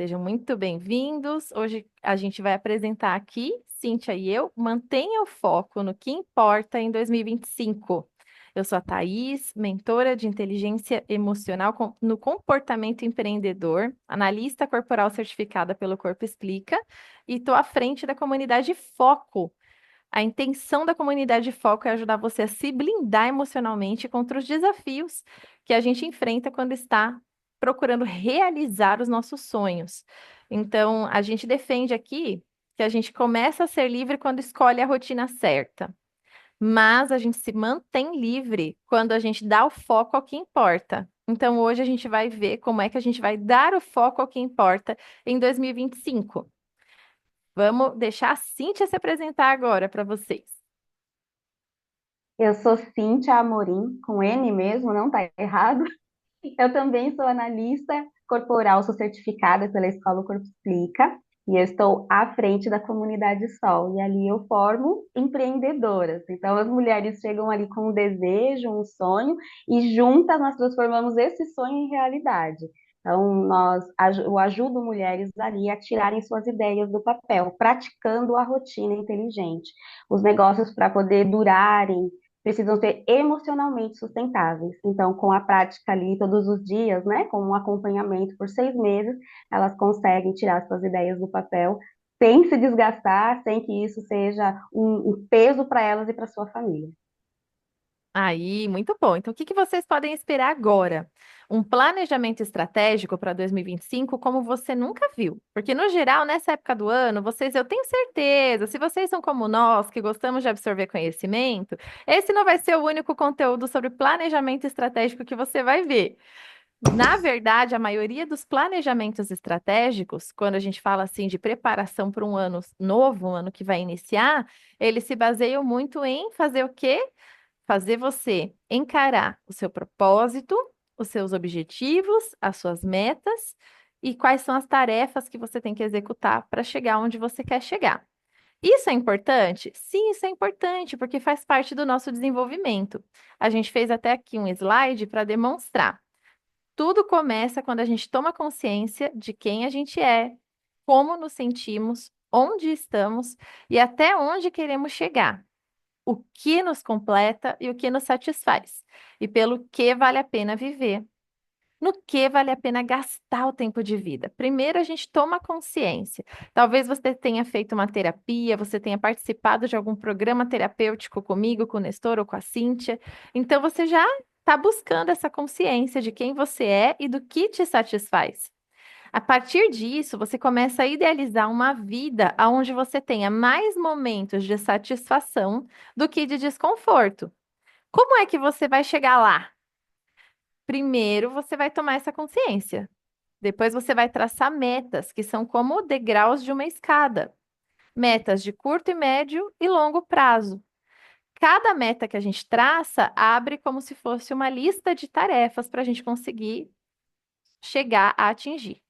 Sejam muito bem-vindos. Hoje a gente vai apresentar aqui, Cíntia e eu, Mantenha o Foco no que importa em 2025. Eu sou a Thaís, mentora de inteligência emocional no comportamento empreendedor, analista corporal certificada pelo Corpo Explica, e estou à frente da comunidade Foco. A intenção da comunidade Foco é ajudar você a se blindar emocionalmente contra os desafios que a gente enfrenta quando está procurando realizar os nossos sonhos. Então, a gente defende aqui que a gente começa a ser livre quando escolhe a rotina certa, mas a gente se mantém livre quando a gente dá o foco ao que importa. Então, hoje a gente vai ver como é que a gente vai dar o foco ao que importa em 2025. Vamos deixar a Cíntia se apresentar agora para vocês. Eu sou Cíntia Amorim, com N mesmo, não está errado. Eu também sou analista corporal, sou certificada pela Escola Corpo Explica e eu estou à frente da comunidade Sol. E ali eu formo empreendedoras. Então as mulheres chegam ali com um desejo, um sonho e juntas nós transformamos esse sonho em realidade. Então eu ajudo mulheres ali a tirarem suas ideias do papel, praticando a rotina inteligente. Os negócios para poder durarem precisam ser emocionalmente sustentáveis. Então, com a prática ali todos os dias, né, com um acompanhamento por 6 meses, elas conseguem tirar suas ideias do papel sem se desgastar, sem que isso seja um peso para elas e para sua família. Aí, muito bom. Então, o que que vocês podem esperar agora? Um planejamento estratégico para 2025 como você nunca viu. Porque, no geral, nessa época do ano, vocês, eu tenho certeza, se vocês são como nós, que gostamos de absorver conhecimento, esse não vai ser o único conteúdo sobre planejamento estratégico que você vai ver. Na verdade, a maioria dos planejamentos estratégicos, quando a gente fala assim de preparação para um ano novo, um ano que vai iniciar, eles se baseiam muito em fazer o quê? Fazer você encarar o seu propósito, os seus objetivos, as suas metas e quais são as tarefas que você tem que executar para chegar onde você quer chegar. Isso é importante? Sim, isso é importante, porque faz parte do nosso desenvolvimento. A gente fez até aqui um slide para demonstrar. Tudo começa quando a gente toma consciência de quem a gente é, como nos sentimos, onde estamos e até onde queremos chegar, o que nos completa e o que nos satisfaz, e pelo que vale a pena viver, no que vale a pena gastar o tempo de vida. Primeiro a gente toma consciência. Talvez você tenha feito uma terapia, você tenha participado de algum programa terapêutico comigo, com o Nestor ou com a Cíntia. Então você já está buscando essa consciência de quem você é e do que te satisfaz. A partir disso, você começa a idealizar uma vida onde você tenha mais momentos de satisfação do que de desconforto. Como é que você vai chegar lá? Primeiro, você vai tomar essa consciência. Depois, você vai traçar metas, que são como degraus de uma escada. Metas de curto e médio e longo prazo. Cada meta que a gente traça abre como se fosse uma lista de tarefas para a gente conseguir chegar a atingir.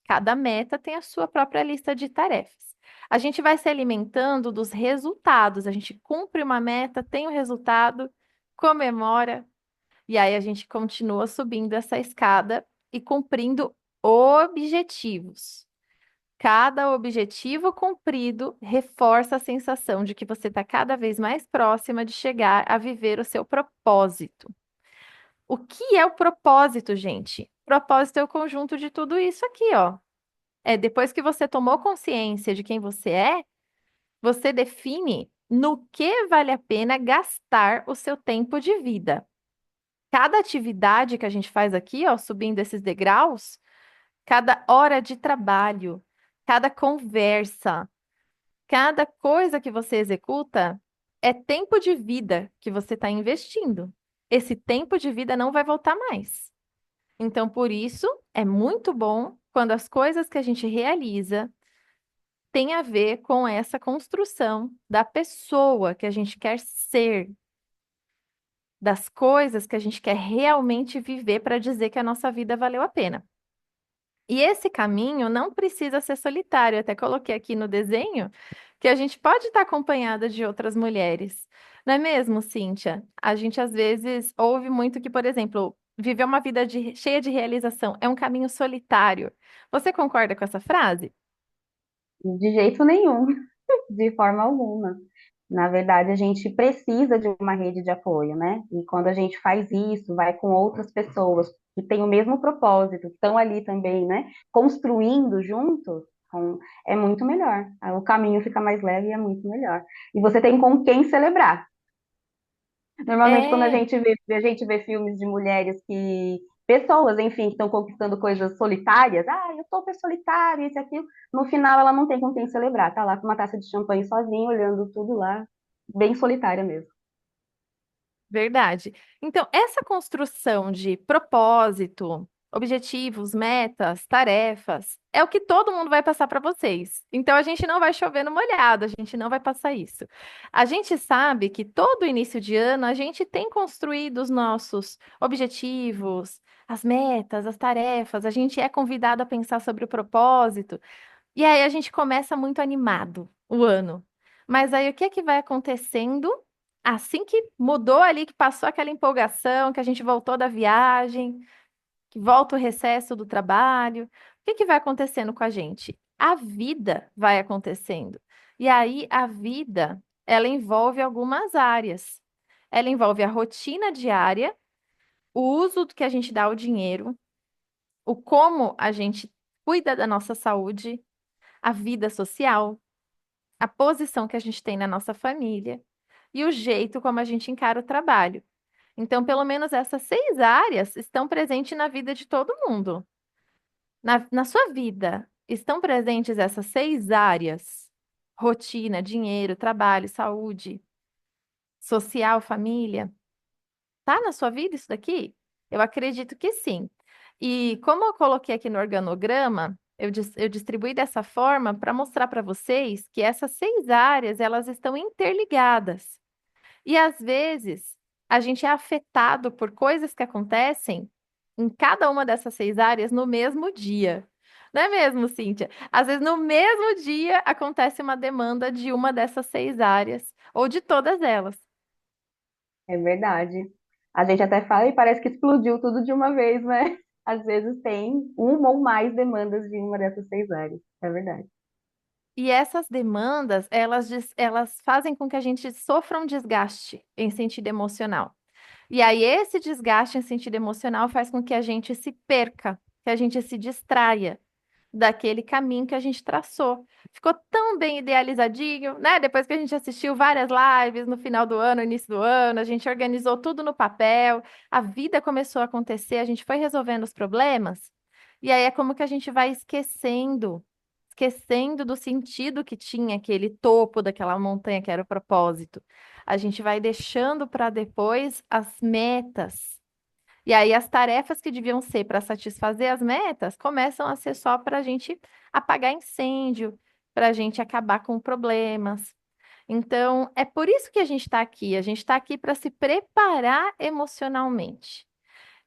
Cada meta tem a sua própria lista de tarefas. A gente vai se alimentando dos resultados. A gente cumpre uma meta, tem o resultado, comemora, e aí a gente continua subindo essa escada e cumprindo objetivos. Cada objetivo cumprido reforça a sensação de que você está cada vez mais próxima de chegar a viver o seu propósito. O que é o propósito, gente? Propósito é o conjunto de tudo isso aqui, ó. É depois que você tomou consciência de quem você é, você define no que vale a pena gastar o seu tempo de vida. Cada atividade que a gente faz aqui, ó, subindo esses degraus, cada hora de trabalho, cada conversa, cada coisa que você executa é tempo de vida que você está investindo. Esse tempo de vida não vai voltar mais. Então, por isso, é muito bom quando as coisas que a gente realiza têm a ver com essa construção da pessoa que a gente quer ser, das coisas que a gente quer realmente viver para dizer que a nossa vida valeu a pena. E esse caminho não precisa ser solitário. Eu até coloquei aqui no desenho que a gente pode estar acompanhada de outras mulheres. Não é mesmo, Cíntia? A gente às vezes ouve muito que, por exemplo, viver uma vida cheia de realização é um caminho solitário. Você concorda com essa frase? De jeito nenhum, de forma alguma. Na verdade, a gente precisa de uma rede de apoio, né? E quando a gente faz isso, vai com outras pessoas que têm o mesmo propósito, que estão ali também, né? Construindo juntos, é muito melhor. O caminho fica mais leve e é muito melhor. E você tem com quem celebrar. Normalmente, quando É, a gente vê filmes de mulheres que, pessoas, enfim, que estão conquistando coisas solitárias, eu topo é solitário, isso e aquilo, no final ela não tem com quem celebrar, tá lá com uma taça de champanhe sozinha, olhando tudo lá, bem solitária mesmo. verdade. Então, essa construção de propósito, objetivos, metas, tarefas, é o que todo mundo vai passar para vocês. Então, a gente não vai chover no molhado, a gente não vai passar isso. A gente sabe que todo início de ano a gente tem construído os nossos objetivos, as metas, as tarefas, a gente é convidado a pensar sobre o propósito. E aí a gente começa muito animado o ano. Mas aí o que é que vai acontecendo assim que mudou ali, que passou aquela empolgação, que a gente voltou da viagem, que volta o recesso do trabalho? O que é que vai acontecendo com a gente? A vida vai acontecendo. E aí a vida, ela envolve algumas áreas. Ela envolve a rotina diária, o uso do que a gente dá ao dinheiro, o como a gente cuida da nossa saúde, a vida social, a posição que a gente tem na nossa família e o jeito como a gente encara o trabalho. Então, pelo menos essas 6 áreas estão presentes na vida de todo mundo. Na sua vida, estão presentes essas 6 áreas? Rotina, dinheiro, trabalho, saúde, social, família. Tá na sua vida isso daqui? Eu acredito que sim. E como eu coloquei aqui no organograma, eu distribuí dessa forma para mostrar para vocês que essas 6 áreas, elas estão interligadas. E às vezes, a gente é afetado por coisas que acontecem em cada uma dessas 6 áreas no mesmo dia. Não é mesmo, Cíntia? Às vezes, no mesmo dia, acontece uma demanda de uma dessas 6 áreas, ou de todas elas. É verdade. A gente até fala e parece que explodiu tudo de uma vez, mas às vezes tem uma ou mais demandas de uma dessas 6 áreas. É verdade. E essas demandas, elas fazem com que a gente sofra um desgaste em sentido emocional. E aí, esse desgaste em sentido emocional faz com que a gente se perca, que a gente se distraia daquele caminho que a gente traçou. Ficou tão bem idealizadinho, né? Depois que a gente assistiu várias lives no final do ano, início do ano, a gente organizou tudo no papel, a vida começou a acontecer, a gente foi resolvendo os problemas, e aí é como que a gente vai esquecendo do sentido que tinha aquele topo daquela montanha que era o propósito. A gente vai deixando para depois as metas. E aí as tarefas que deviam ser para satisfazer as metas começam a ser só para a gente apagar incêndio, para a gente acabar com problemas. Então, é por isso que a gente está aqui. A gente está aqui para se preparar emocionalmente.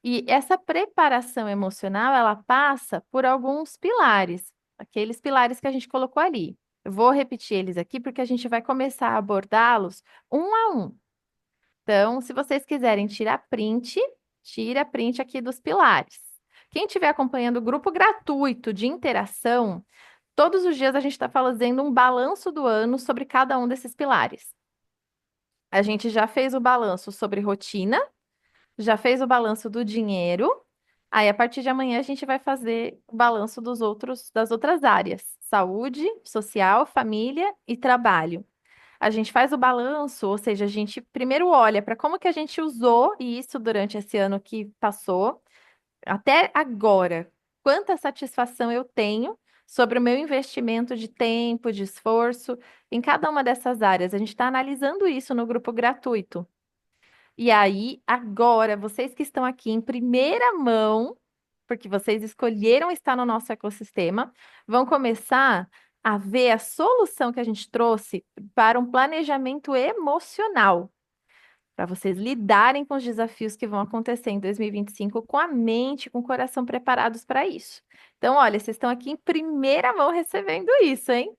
E essa preparação emocional, ela passa por alguns pilares, aqueles pilares que a gente colocou ali. Eu vou repetir eles aqui porque a gente vai começar a abordá-los um a um. Então, se vocês quiserem tirar print, tira print aqui dos pilares. Quem estiver acompanhando o grupo gratuito de interação, todos os dias a gente está fazendo um balanço do ano sobre cada um desses pilares. A gente já fez o balanço sobre rotina, já fez o balanço do dinheiro. Aí, a partir de amanhã, a gente vai fazer o balanço das outras áreas: saúde, social, família e trabalho. A gente faz o balanço, ou seja, a gente primeiro olha para como que a gente usou isso durante esse ano que passou, até agora. Quanta satisfação eu tenho sobre o meu investimento de tempo, de esforço em cada uma dessas áreas. A gente está analisando isso no grupo gratuito. E aí, agora, vocês que estão aqui em primeira mão, porque vocês escolheram estar no nosso ecossistema, vão começar a ver a solução que a gente trouxe para um planejamento emocional, para vocês lidarem com os desafios que vão acontecer em 2025 com a mente, com o coração preparados para isso. Então, olha, vocês estão aqui em primeira mão recebendo isso, hein?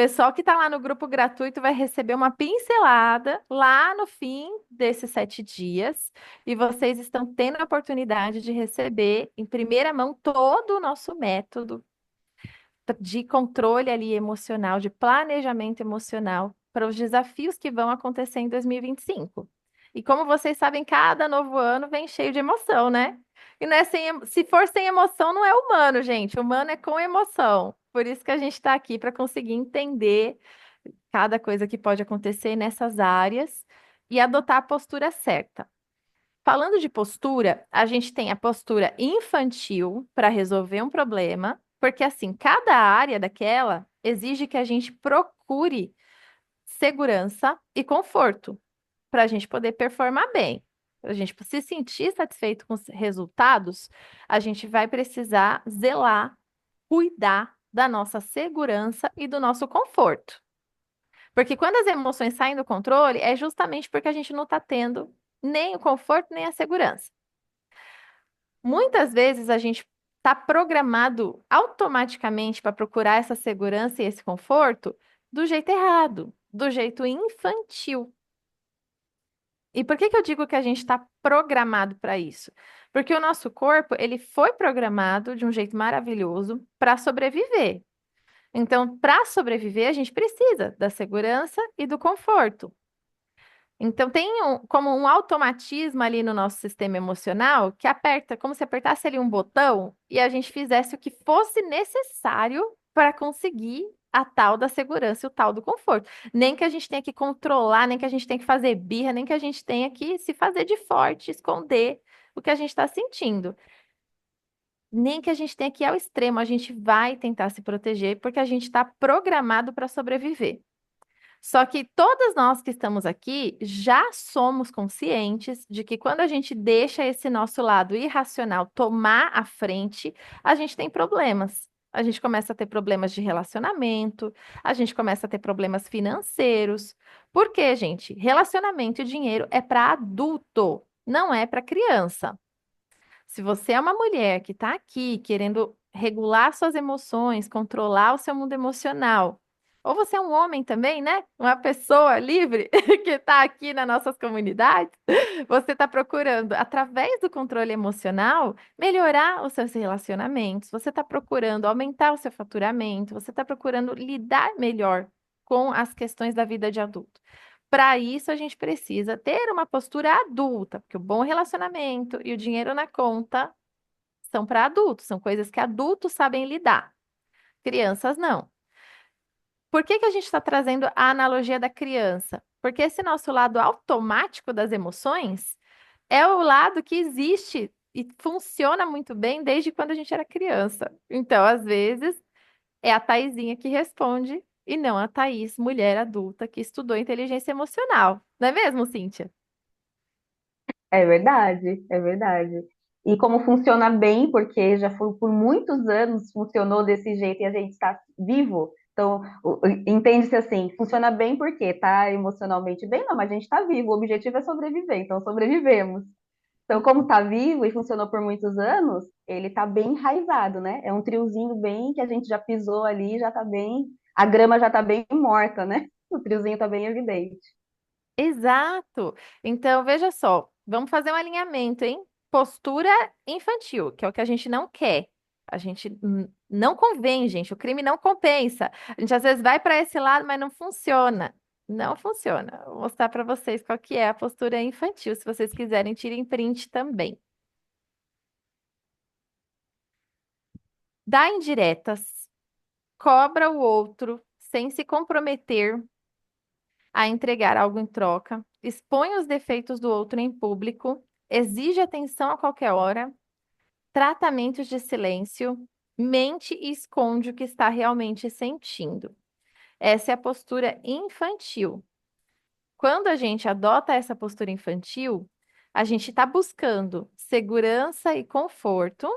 Pessoal que está lá no grupo gratuito vai receber uma pincelada lá no fim desses 7 dias, e vocês estão tendo a oportunidade de receber em primeira mão todo o nosso método de controle ali emocional, de planejamento emocional para os desafios que vão acontecer em 2025. E como vocês sabem, cada novo ano vem cheio de emoção, né? E não é se for sem emoção, não é humano, gente. Humano é com emoção. Por isso que a gente está aqui para conseguir entender cada coisa que pode acontecer nessas áreas e adotar a postura certa. Falando de postura, a gente tem a postura infantil para resolver um problema, porque assim, cada área daquela exige que a gente procure segurança e conforto para a gente poder performar bem. Para a gente se sentir satisfeito com os resultados, a gente vai precisar zelar, cuidar da nossa segurança e do nosso conforto. Porque quando as emoções saem do controle, é justamente porque a gente não está tendo nem o conforto nem a segurança. Muitas vezes a gente está programado automaticamente para procurar essa segurança e esse conforto do jeito errado, do jeito infantil. E por que que eu digo que a gente está programado para isso? Porque o nosso corpo, ele foi programado de um jeito maravilhoso para sobreviver. Então, para sobreviver, a gente precisa da segurança e do conforto. Então, tem como um automatismo ali no nosso sistema emocional que aperta, como se apertasse ali um botão e a gente fizesse o que fosse necessário para conseguir a tal da segurança e o tal do conforto. Nem que a gente tenha que controlar, nem que a gente tenha que fazer birra, nem que a gente tenha que se fazer de forte, esconder o que a gente está sentindo. Nem que a gente tenha que ir ao extremo, a gente vai tentar se proteger porque a gente está programado para sobreviver. Só que todas nós que estamos aqui já somos conscientes de que quando a gente deixa esse nosso lado irracional tomar a frente, a gente tem problemas. A gente começa a ter problemas de relacionamento, a gente começa a ter problemas financeiros. Por quê, gente? Relacionamento e dinheiro é para adulto, não é para criança. Se você é uma mulher que está aqui querendo regular suas emoções, controlar o seu mundo emocional, ou você é um homem também, né? Uma pessoa livre que está aqui nas nossas comunidades, você está procurando, através do controle emocional, melhorar os seus relacionamentos, você está procurando aumentar o seu faturamento, você está procurando lidar melhor com as questões da vida de adulto. Para isso, a gente precisa ter uma postura adulta, porque o bom relacionamento e o dinheiro na conta são para adultos, são coisas que adultos sabem lidar, crianças não. Por que que a gente está trazendo a analogia da criança? Porque esse nosso lado automático das emoções é o lado que existe e funciona muito bem desde quando a gente era criança. Então, às vezes, é a Thaisinha que responde e não a Thaís, mulher adulta que estudou inteligência emocional. Não é mesmo, Cíntia? É verdade, é verdade. E como funciona bem, porque já foi por muitos anos funcionou desse jeito e a gente está vivo. Então, entende-se assim, funciona bem porque está emocionalmente bem, não, mas a gente está vivo, o objetivo é sobreviver, então sobrevivemos. Então, como está vivo e funcionou por muitos anos, ele está bem enraizado, né? É um triozinho bem que a gente já pisou ali, já está bem, a grama já está bem morta, né? O triozinho está bem evidente. Exato. Então, veja só, vamos fazer um alinhamento, hein? Postura infantil, que é o que a gente não quer. A gente não convém, gente. O crime não compensa. A gente às vezes vai para esse lado, mas não funciona. Não funciona. Vou mostrar para vocês qual que é a postura infantil. Se vocês quiserem, tirem print também. Dá indiretas, cobra o outro sem se comprometer a entregar algo em troca, expõe os defeitos do outro em público, exige atenção a qualquer hora, tratamentos de silêncio, mente e esconde o que está realmente sentindo. Essa é a postura infantil. Quando a gente adota essa postura infantil, a gente está buscando segurança e conforto,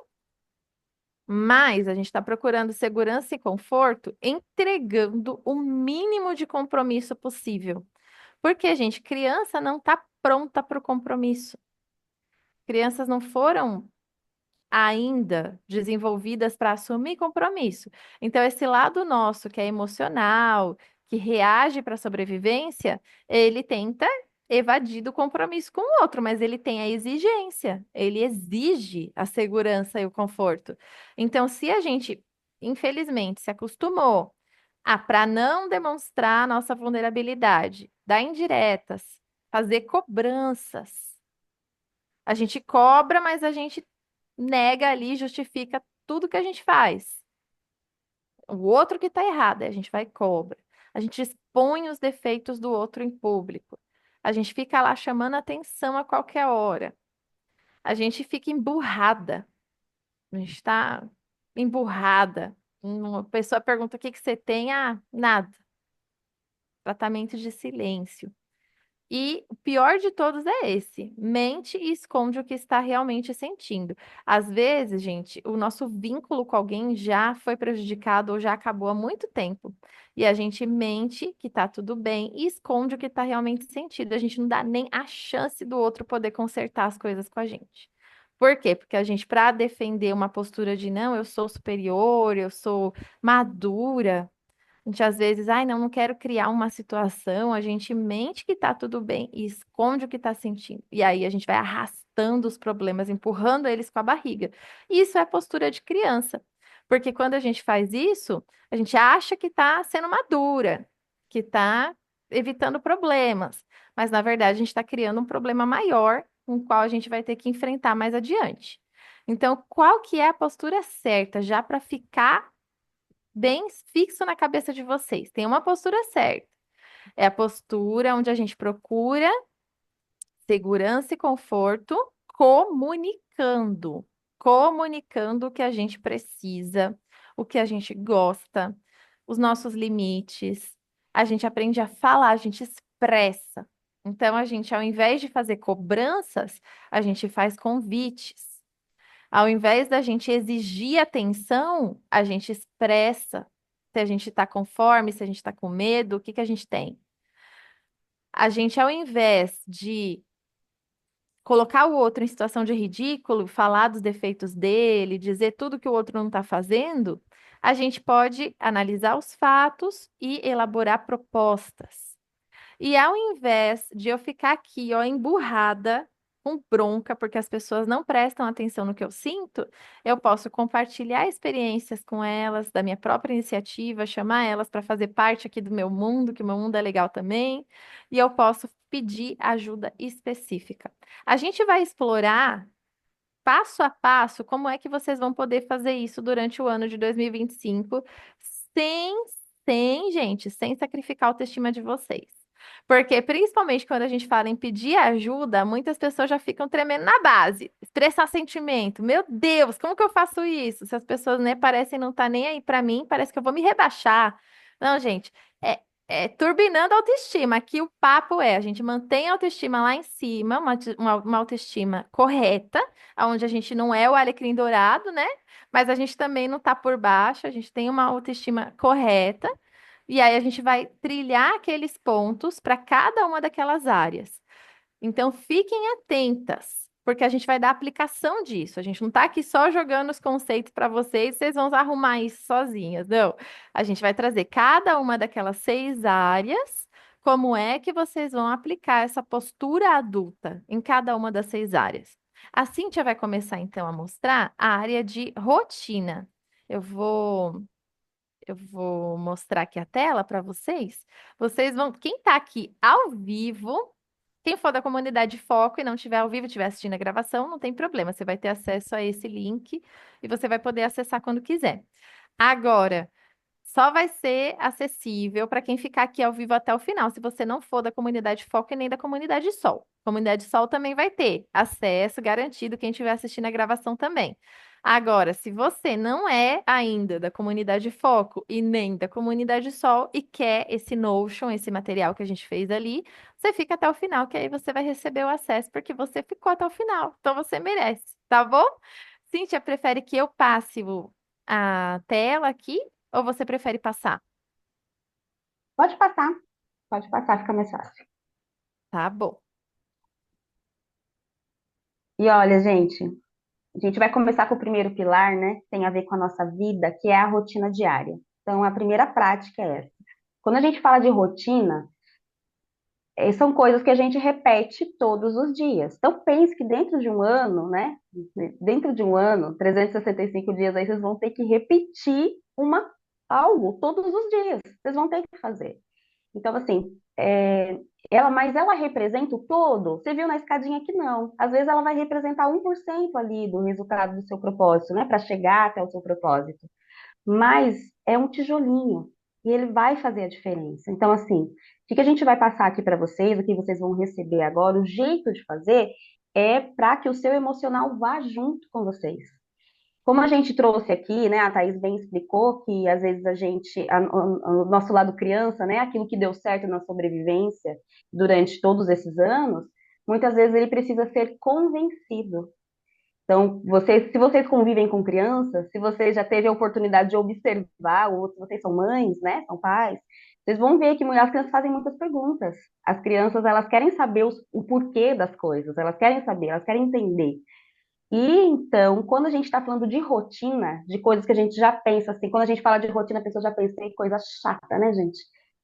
mas a gente está procurando segurança e conforto entregando o mínimo de compromisso possível. Porque, gente, criança não está pronta para o compromisso. Crianças não foram ainda desenvolvidas para assumir compromisso. Então, esse lado nosso, que é emocional, que reage para a sobrevivência, ele tenta evadir do compromisso com o outro, mas ele tem a exigência, ele exige a segurança e o conforto. Então, se a gente, infelizmente, se acostumou a, para não demonstrar nossa vulnerabilidade, dar indiretas, fazer cobranças, a gente cobra, mas a gente nega ali, justifica tudo que a gente faz. O outro que está errado, aí a gente vai e cobra. A gente expõe os defeitos do outro em público. A gente fica lá chamando atenção a qualquer hora. A gente fica emburrada. A gente está emburrada. Uma pessoa pergunta o que que você tem? Ah, nada. Tratamento de silêncio. E o pior de todos é esse: mente e esconde o que está realmente sentindo. Às vezes, gente, o nosso vínculo com alguém já foi prejudicado ou já acabou há muito tempo. E a gente mente que tá tudo bem e esconde o que está realmente sentindo. A gente não dá nem a chance do outro poder consertar as coisas com a gente. Por quê? Porque a gente, para defender uma postura de não, eu sou superior, eu sou madura. A gente às vezes, ai, não, não quero criar uma situação, a gente mente que tá tudo bem e esconde o que tá sentindo. E aí a gente vai arrastando os problemas, empurrando eles com a barriga. E isso é postura de criança. Porque quando a gente faz isso, a gente acha que tá sendo madura, que tá evitando problemas. Mas na verdade a gente está criando um problema maior, com o qual a gente vai ter que enfrentar mais adiante. Então, qual que é a postura certa já para ficar bem fixo na cabeça de vocês? Tem uma postura certa. É a postura onde a gente procura segurança e conforto comunicando. Comunicando o que a gente precisa, o que a gente gosta, os nossos limites. A gente aprende a falar, a gente expressa. Então, a gente, ao invés de fazer cobranças, a gente faz convites. Ao invés da gente exigir atenção, a gente expressa. Se a gente está com fome, se a gente está com medo, o que que a gente tem? A gente, ao invés de colocar o outro em situação de ridículo, falar dos defeitos dele, dizer tudo que o outro não está fazendo, a gente pode analisar os fatos e elaborar propostas. E ao invés de eu ficar aqui, ó, emburrada, com bronca, porque as pessoas não prestam atenção no que eu sinto, eu posso compartilhar experiências com elas, da minha própria iniciativa, chamar elas para fazer parte aqui do meu mundo, que o meu mundo é legal também, e eu posso pedir ajuda específica. A gente vai explorar passo a passo como é que vocês vão poder fazer isso durante o ano de 2025 sem, sem sacrificar a autoestima de vocês. Porque, principalmente quando a gente fala em pedir ajuda, muitas pessoas já ficam tremendo na base. Expressar sentimento. Meu Deus, como que eu faço isso? Se as pessoas, né, parecem não estar nem aí para mim, parece que eu vou me rebaixar. Não, gente, é turbinando a autoestima. Aqui o papo é, a gente mantém a autoestima lá em cima, uma autoestima correta, onde a gente não é o alecrim dourado, né? Mas a gente também não tá por baixo, a gente tem uma autoestima correta. E aí a gente vai trilhar aqueles pontos para cada uma daquelas áreas. Então fiquem atentas, porque a gente vai dar aplicação disso. A gente não está aqui só jogando os conceitos para vocês, vocês vão arrumar isso sozinhas. Não. A gente vai trazer cada uma daquelas 6 áreas, como é que vocês vão aplicar essa postura adulta em cada uma das 6 áreas. A Cíntia vai começar então a mostrar a área de rotina. Eu vou eu vou mostrar aqui a tela para vocês. Vocês vão, quem está aqui ao vivo, quem for da comunidade Foco e não estiver ao vivo, estiver assistindo a gravação, não tem problema. Você vai ter acesso a esse link e você vai poder acessar quando quiser. Agora, só vai ser acessível para quem ficar aqui ao vivo até o final, se você não for da comunidade Foco e nem da comunidade Sol. Comunidade Sol também vai ter acesso garantido quem estiver assistindo a gravação também. Agora, se você não é ainda da comunidade Foco e nem da comunidade Sol e quer esse Notion, esse material que a gente fez ali, você fica até o final, que aí você vai receber o acesso porque você ficou até o final. Então você merece, tá bom? Cíntia, prefere que eu passe a tela aqui? Ou você prefere passar? Pode passar, fica mais fácil. Tá bom. E olha, gente. A gente vai começar com o primeiro pilar, né? Tem a ver com a nossa vida, que é a rotina diária. Então, a primeira prática é essa. Quando a gente fala de rotina, são coisas que a gente repete todos os dias. Então, pense que dentro de um ano, né? Dentro de um ano, 365 dias, aí vocês vão ter que repetir algo todos os dias. Vocês vão ter que fazer. Então, assim, mas ela representa o todo? Você viu na escadinha que não. Às vezes ela vai representar 1% ali do resultado do seu propósito, né? Para chegar até o seu propósito. Mas é um tijolinho e ele vai fazer a diferença. Então, assim, o que a gente vai passar aqui para vocês, o que vocês vão receber agora, o jeito de fazer é para que o seu emocional vá junto com vocês. Como a gente trouxe aqui, né, a Thaís bem explicou que às vezes o nosso lado criança, né, aquilo que deu certo na sobrevivência durante todos esses anos, muitas vezes ele precisa ser convencido. Então, se vocês convivem com crianças, se você já teve a oportunidade de observar, ou se vocês são mães, né, são pais, vocês vão ver que as crianças fazem muitas perguntas. As crianças, elas querem saber o porquê das coisas, elas querem saber, elas querem entender. E então, quando a gente está falando de rotina, de coisas que a gente já pensa assim, quando a gente fala de rotina, a pessoa já pensa em coisa chata, né, gente?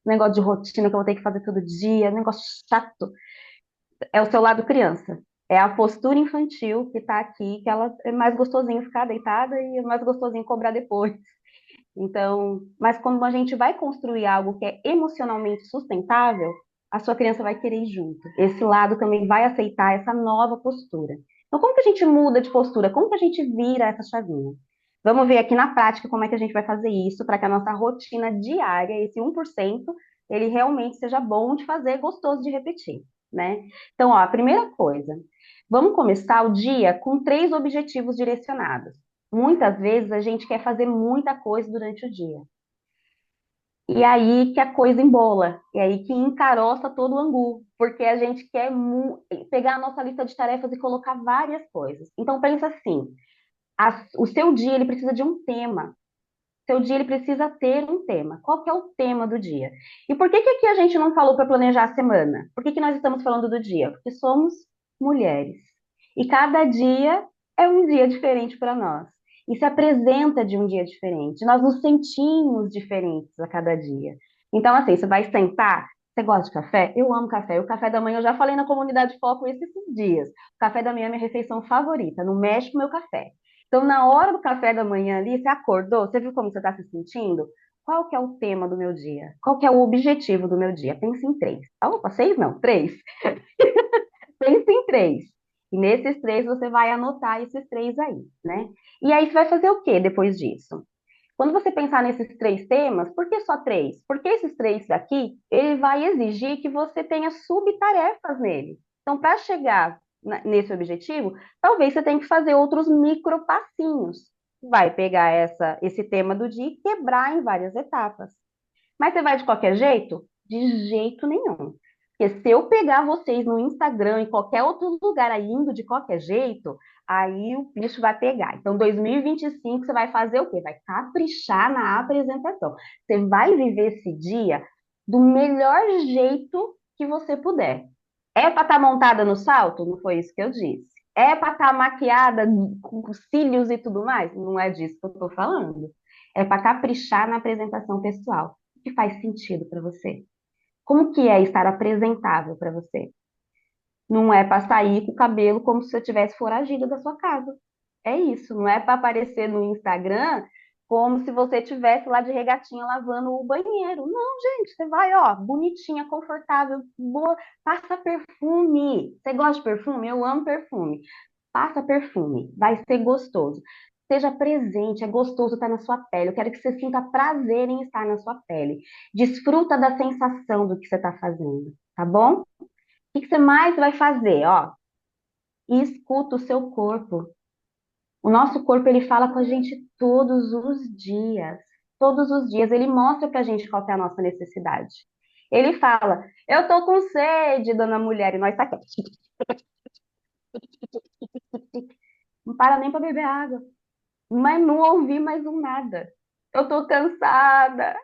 Negócio de rotina que eu vou ter que fazer todo dia, negócio chato. É o seu lado criança. É a postura infantil que está aqui, que ela é mais gostosinho ficar deitada e é mais gostosinho cobrar depois. Então, mas quando a gente vai construir algo que é emocionalmente sustentável, a sua criança vai querer ir junto. Esse lado também vai aceitar essa nova postura. Então, como que a gente muda de postura? Como que a gente vira essa chavinha? Vamos ver aqui na prática como é que a gente vai fazer isso para que a nossa rotina diária, esse 1%, ele realmente seja bom de fazer, gostoso de repetir, né? Então, ó, a primeira coisa, vamos começar o dia com 3 objetivos direcionados. Muitas vezes a gente quer fazer muita coisa durante o dia. E aí que a coisa embola, e aí que encaroça todo o angu, porque a gente quer pegar a nossa lista de tarefas e colocar várias coisas. Então pensa assim, o seu dia ele precisa de um tema. Seu dia ele precisa ter um tema. Qual que é o tema do dia? E por que que aqui a gente não falou para planejar a semana? Por que que nós estamos falando do dia? Porque somos mulheres. E cada dia é um dia diferente para nós. E se apresenta de um dia diferente. Nós nos sentimos diferentes a cada dia. Então, assim, você vai sentar. Você gosta de café? Eu amo café. O café da manhã, eu já falei na comunidade Foco esses dias. O café da manhã é minha refeição favorita. Não mexe com o meu café. Então, na hora do café da manhã ali, você acordou, você viu como você está se sentindo? Qual que é o tema do meu dia? Qual que é o objetivo do meu dia? Pense em 3. Opa, 6 não, 3. Pense em 3. E nesses 3 você vai anotar esses 3 aí, né? E aí você vai fazer o que depois disso? Quando você pensar nesses 3 temas, por que só 3? Porque esses 3 daqui, ele vai exigir que você tenha subtarefas nele. Então, para chegar nesse objetivo, talvez você tenha que fazer outros micro passinhos. Vai pegar esse tema do dia e quebrar em várias etapas. Mas você vai de qualquer jeito? De jeito nenhum. Porque se eu pegar vocês no Instagram, em qualquer outro lugar aí, indo de qualquer jeito, aí o bicho vai pegar. Então, 2025, você vai fazer o quê? Vai caprichar na apresentação. Você vai viver esse dia do melhor jeito que você puder. É para estar montada no salto? Não foi isso que eu disse. É para estar maquiada com cílios e tudo mais? Não é disso que eu estou falando. É para caprichar na apresentação pessoal que faz sentido para você? Como que é estar apresentável para você? Não é para sair com o cabelo como se você tivesse foragido da sua casa. É isso, não é para aparecer no Instagram como se você tivesse lá de regatinha lavando o banheiro. Não, gente, você vai, ó, bonitinha, confortável, boa, passa perfume. Você gosta de perfume? Eu amo perfume. Passa perfume, vai ser gostoso. Seja presente, é gostoso estar na sua pele. Eu quero que você sinta prazer em estar na sua pele. Desfruta da sensação do que você está fazendo, tá bom? O que você mais vai fazer? Ó, escuta o seu corpo. O nosso corpo, ele fala com a gente todos os dias. Todos os dias. Ele mostra pra gente qual que é a nossa necessidade. Ele fala, eu tô com sede, dona mulher, e nós tá aqui. Não para nem para beber água. Mas não ouvi mais um nada. Eu tô cansada.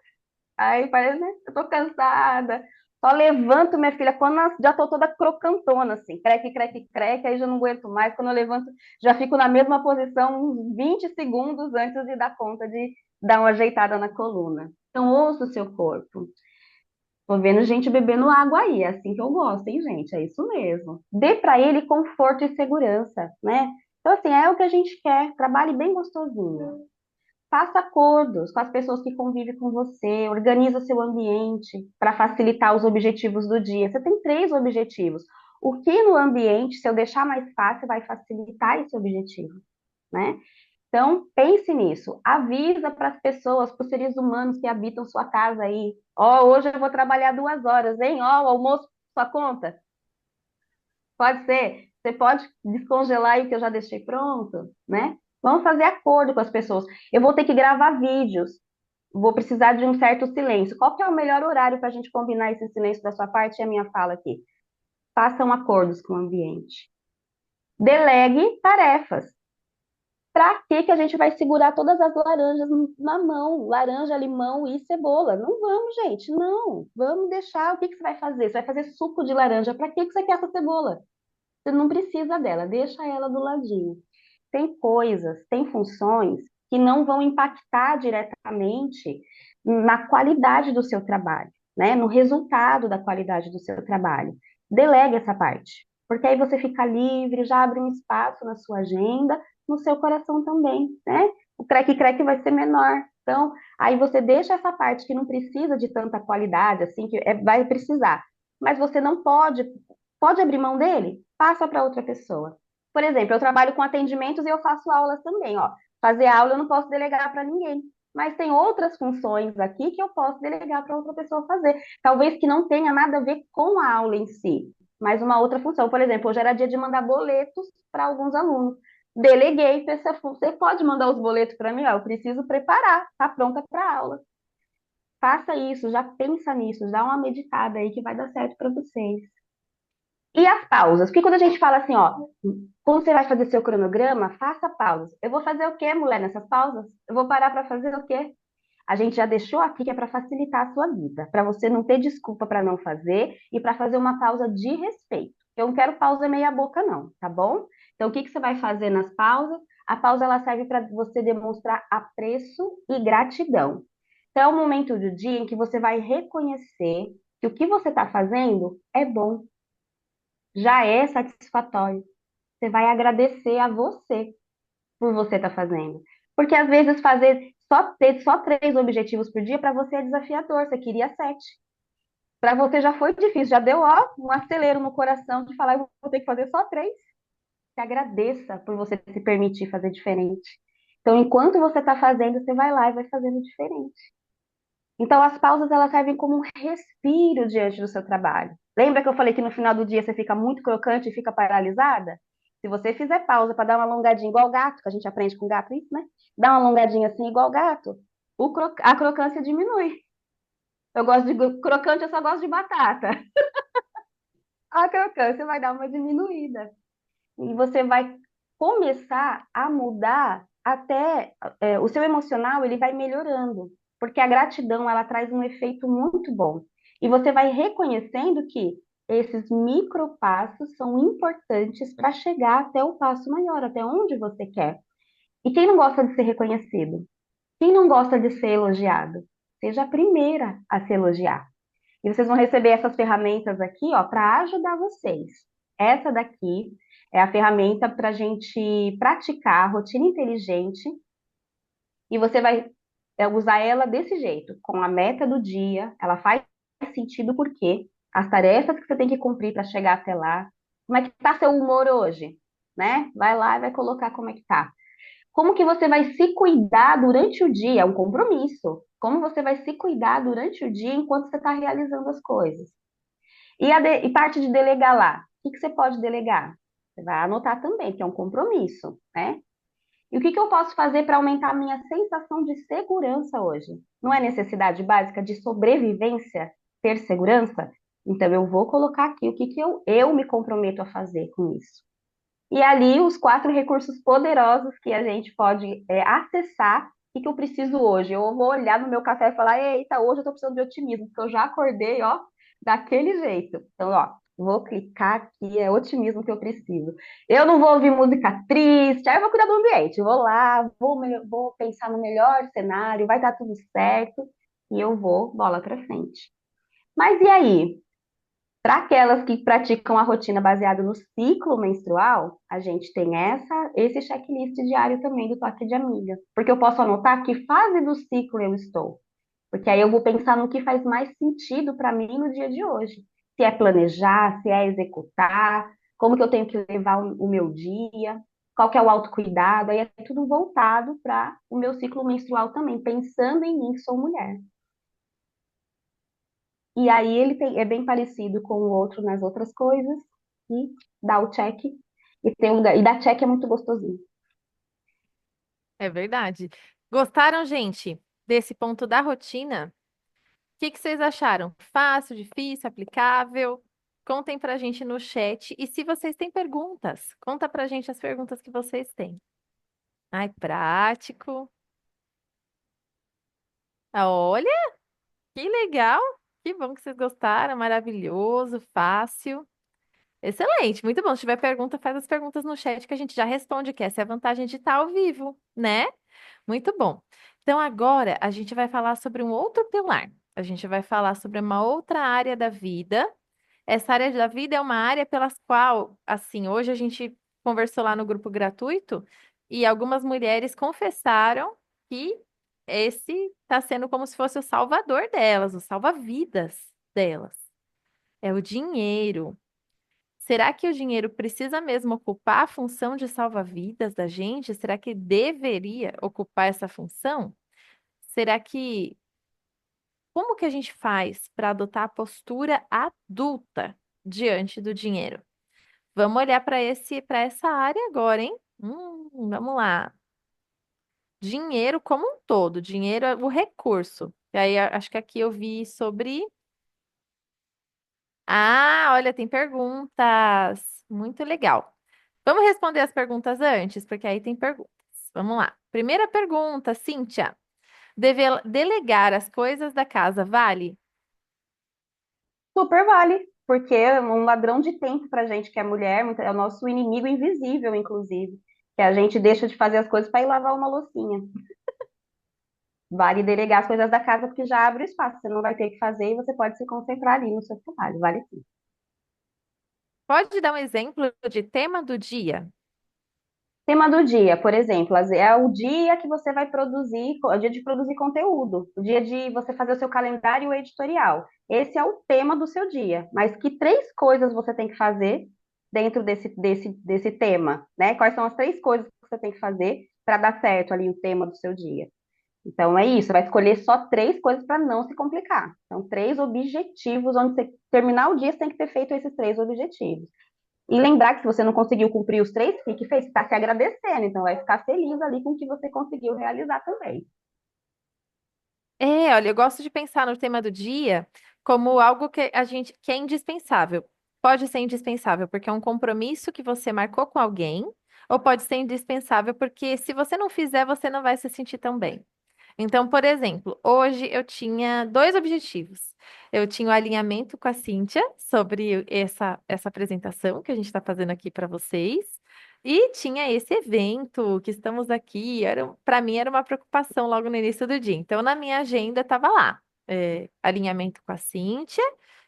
Aí parece, né? Eu tô cansada. Só levanto, minha filha, quando já tô toda crocantona, assim, creque, creque, creque, aí já não aguento mais. Quando eu levanto, já fico na mesma posição uns 20 segundos antes de dar conta de dar uma ajeitada na coluna. Então, ouça o seu corpo. Tô vendo gente bebendo água aí, é assim que eu gosto, hein, gente? É isso mesmo. Dê para ele conforto e segurança, né? Então, assim, é o que a gente quer. Trabalhe bem gostosinho. Faça acordos com as pessoas que convivem com você, organiza seu ambiente para facilitar os objetivos do dia. Você tem três objetivos. O que no ambiente, se eu deixar mais fácil, vai facilitar esse objetivo, né? Então, pense nisso. Avisa para as pessoas, para os seres humanos que habitam sua casa aí. Ó, hoje eu vou trabalhar 2 horas, hein? Ó, o almoço por sua conta. Pode ser. Você pode descongelar aí o que eu já deixei pronto, né? Vamos fazer acordo com as pessoas. Eu vou ter que gravar vídeos. Vou precisar de um certo silêncio. Qual que é o melhor horário para a gente combinar esse silêncio da sua parte e a minha fala aqui? Façam acordos com o ambiente. Delegue tarefas. Para que que a gente vai segurar todas as laranjas na mão? Laranja, limão e cebola. Não vamos, gente, não. Vamos deixar. O que que você vai fazer? Você vai fazer suco de laranja. Para que que você quer essa cebola? Você não precisa dela, deixa ela do ladinho. Tem coisas, tem funções que não vão impactar diretamente na qualidade do seu trabalho, né? No resultado da qualidade do seu trabalho. Delegue essa parte, porque aí você fica livre, já abre um espaço na sua agenda, no seu coração também, né? O creque-creque vai ser menor. Então, aí você deixa essa parte que não precisa de tanta qualidade, assim, vai precisar. Mas você não pode abrir mão dele? Passa para outra pessoa. Por exemplo, eu trabalho com atendimentos e eu faço aulas também, ó. Fazer aula eu não posso delegar para ninguém, mas tem outras funções aqui que eu posso delegar para outra pessoa fazer. Talvez que não tenha nada a ver com a aula em si, mas uma outra função. Por exemplo, hoje era dia de mandar boletos para alguns alunos. Deleguei para essa função. Você pode mandar os boletos para mim? Ó, eu preciso preparar, tá pronta para a aula. Faça isso, já pensa nisso, dá uma meditada aí que vai dar certo para vocês. E as pausas? Porque quando a gente fala assim, ó, quando você vai fazer seu cronograma, faça pausas. Eu vou fazer o quê, mulher, nessas pausas? Eu vou parar para fazer o quê? A gente já deixou aqui que é para facilitar a sua vida, para você não ter desculpa para não fazer e para fazer uma pausa de respeito. Eu não quero pausa meia boca, não, tá bom? Então, o que que você vai fazer nas pausas? A pausa ela serve para você demonstrar apreço e gratidão. Então, é o momento do dia em que você vai reconhecer que o que você está fazendo é bom, já é satisfatório. Você vai agradecer a você por você estar fazendo. Porque às vezes ter só 3 objetivos por dia para você é desafiador, você queria 7. Para você já foi difícil, já deu ó, um acelero no coração de falar, eu vou ter que fazer só 3. Se agradeça por você se permitir fazer diferente. Então, enquanto você está fazendo, você vai lá e vai fazendo diferente. Então, as pausas elas servem como um respiro diante do seu trabalho. Lembra que eu falei que no final do dia você fica muito crocante e fica paralisada? Se você fizer pausa para dar uma alongadinha igual gato, que a gente aprende com gato isso, né? Dá uma alongadinha assim igual gato, a crocância diminui. Eu gosto de crocante, eu só gosto de batata. A crocância vai dar uma diminuída. E você vai começar a mudar até o seu emocional, ele vai melhorando, porque a gratidão ela traz um efeito muito bom. E você vai reconhecendo que esses micropassos são importantes para chegar até o passo maior, até onde você quer. E quem não gosta de ser reconhecido? Quem não gosta de ser elogiado? Seja a primeira a se elogiar. E vocês vão receber essas ferramentas aqui, ó, para ajudar vocês. Essa daqui é a ferramenta para a gente praticar a rotina inteligente e você vai usar ela desse jeito, com a meta do dia. Ela faz sentido porque as tarefas que você tem que cumprir para chegar até lá. Como é que está seu humor hoje? Né? Vai lá e vai colocar como é que tá. Como que você vai se cuidar durante o dia? É um compromisso. Como você vai se cuidar durante o dia enquanto você está realizando as coisas? E parte de delegar lá. O que que você pode delegar? Você vai anotar também, que é um compromisso, né? E o que que eu posso fazer para aumentar a minha sensação de segurança hoje? Não é necessidade básica de sobrevivência ter segurança? Então eu vou colocar aqui o que que eu me comprometo a fazer com isso. E ali os 4 recursos poderosos que a gente pode acessar. O que que eu preciso hoje? Eu vou olhar no meu café e falar: eita, hoje eu estou precisando de otimismo, porque eu já acordei, ó, daquele jeito. Então, ó, vou clicar aqui, é otimismo que eu preciso. Eu não vou ouvir música triste, aí eu vou cuidar do ambiente. Eu vou lá, vou pensar no melhor cenário, vai dar tudo certo e eu vou bola para frente. Mas e aí? Para aquelas que praticam a rotina baseada no ciclo menstrual, a gente tem esse checklist diário também do toque de amiga. Porque eu posso anotar que fase do ciclo eu estou. Porque aí eu vou pensar no que faz mais sentido para mim no dia de hoje. Se é planejar, se é executar, como que eu tenho que levar o meu dia, qual que é o autocuidado, aí é tudo voltado para o meu ciclo menstrual também, pensando em mim que sou mulher. E aí é bem parecido com o outro nas outras coisas, e dá o check, e dar check é muito gostosinho. É verdade. Gostaram, gente, desse ponto da rotina? O que que vocês acharam? Fácil, difícil, aplicável? Contem pra gente no chat. E se vocês têm perguntas, conta pra gente as perguntas que vocês têm. Ai, prático. Ah, olha, que legal. Que bom que vocês gostaram. Maravilhoso, fácil. Excelente, muito bom. Se tiver pergunta, faz as perguntas no chat que a gente já responde, que essa é a vantagem de estar ao vivo, né? Muito bom. Então, agora a gente vai falar sobre um outro pilar. A gente vai falar sobre uma outra área da vida. Essa área da vida é uma área pelas qual, assim, hoje a gente conversou lá no grupo gratuito e algumas mulheres confessaram que esse está sendo como se fosse o salvador delas, o salva-vidas delas. É o dinheiro. Será que o dinheiro precisa mesmo ocupar a função de salva-vidas da gente? Será que deveria ocupar essa função? Será que como que a gente faz para adotar a postura adulta diante do dinheiro? Vamos olhar para essa área agora, hein? Vamos lá. Dinheiro como um todo, dinheiro é o recurso. E aí acho que aqui eu vi sobre. Ah, olha, tem perguntas. Muito legal. Vamos responder as perguntas antes, porque aí tem perguntas. Vamos lá. Primeira pergunta, Cíntia. Delegar as coisas da casa vale? Super vale, porque é um ladrão de tempo pra gente que é mulher, é o nosso inimigo invisível, inclusive, que a gente deixa de fazer as coisas para ir lavar uma loucinha. Vale delegar as coisas da casa porque já abre o espaço, você não vai ter que fazer e você pode se concentrar ali no seu trabalho, vale sim. Pode dar um exemplo de tema do dia? Tema do dia, por exemplo, é o dia que você vai produzir, é o dia de produzir conteúdo, o dia de você fazer o seu calendário editorial. Esse é o tema do seu dia, mas que três coisas você tem que fazer dentro desse tema, né? Quais são as três coisas que você tem que fazer para dar certo ali o tema do seu dia? Então é isso, você vai escolher só três coisas para não se complicar. Então, três objetivos, onde você terminar o dia, você tem que ter feito esses três objetivos. E lembrar que se você não conseguiu cumprir os três, o que que fez? Você está se agradecendo, então vai ficar feliz ali com o que você conseguiu realizar também. É, olha, eu gosto de pensar no tema do dia como algo que a gente que é indispensável. Pode ser indispensável porque é um compromisso que você marcou com alguém, ou pode ser indispensável porque se você não fizer, você não vai se sentir tão bem. Então, por exemplo, hoje eu tinha dois objetivos. Eu tinha o alinhamento com a Cíntia sobre essa apresentação que a gente está fazendo aqui para vocês. E tinha esse evento que estamos aqui. Para mim era uma preocupação logo no início do dia. Então, na minha agenda estava lá, alinhamento com a Cíntia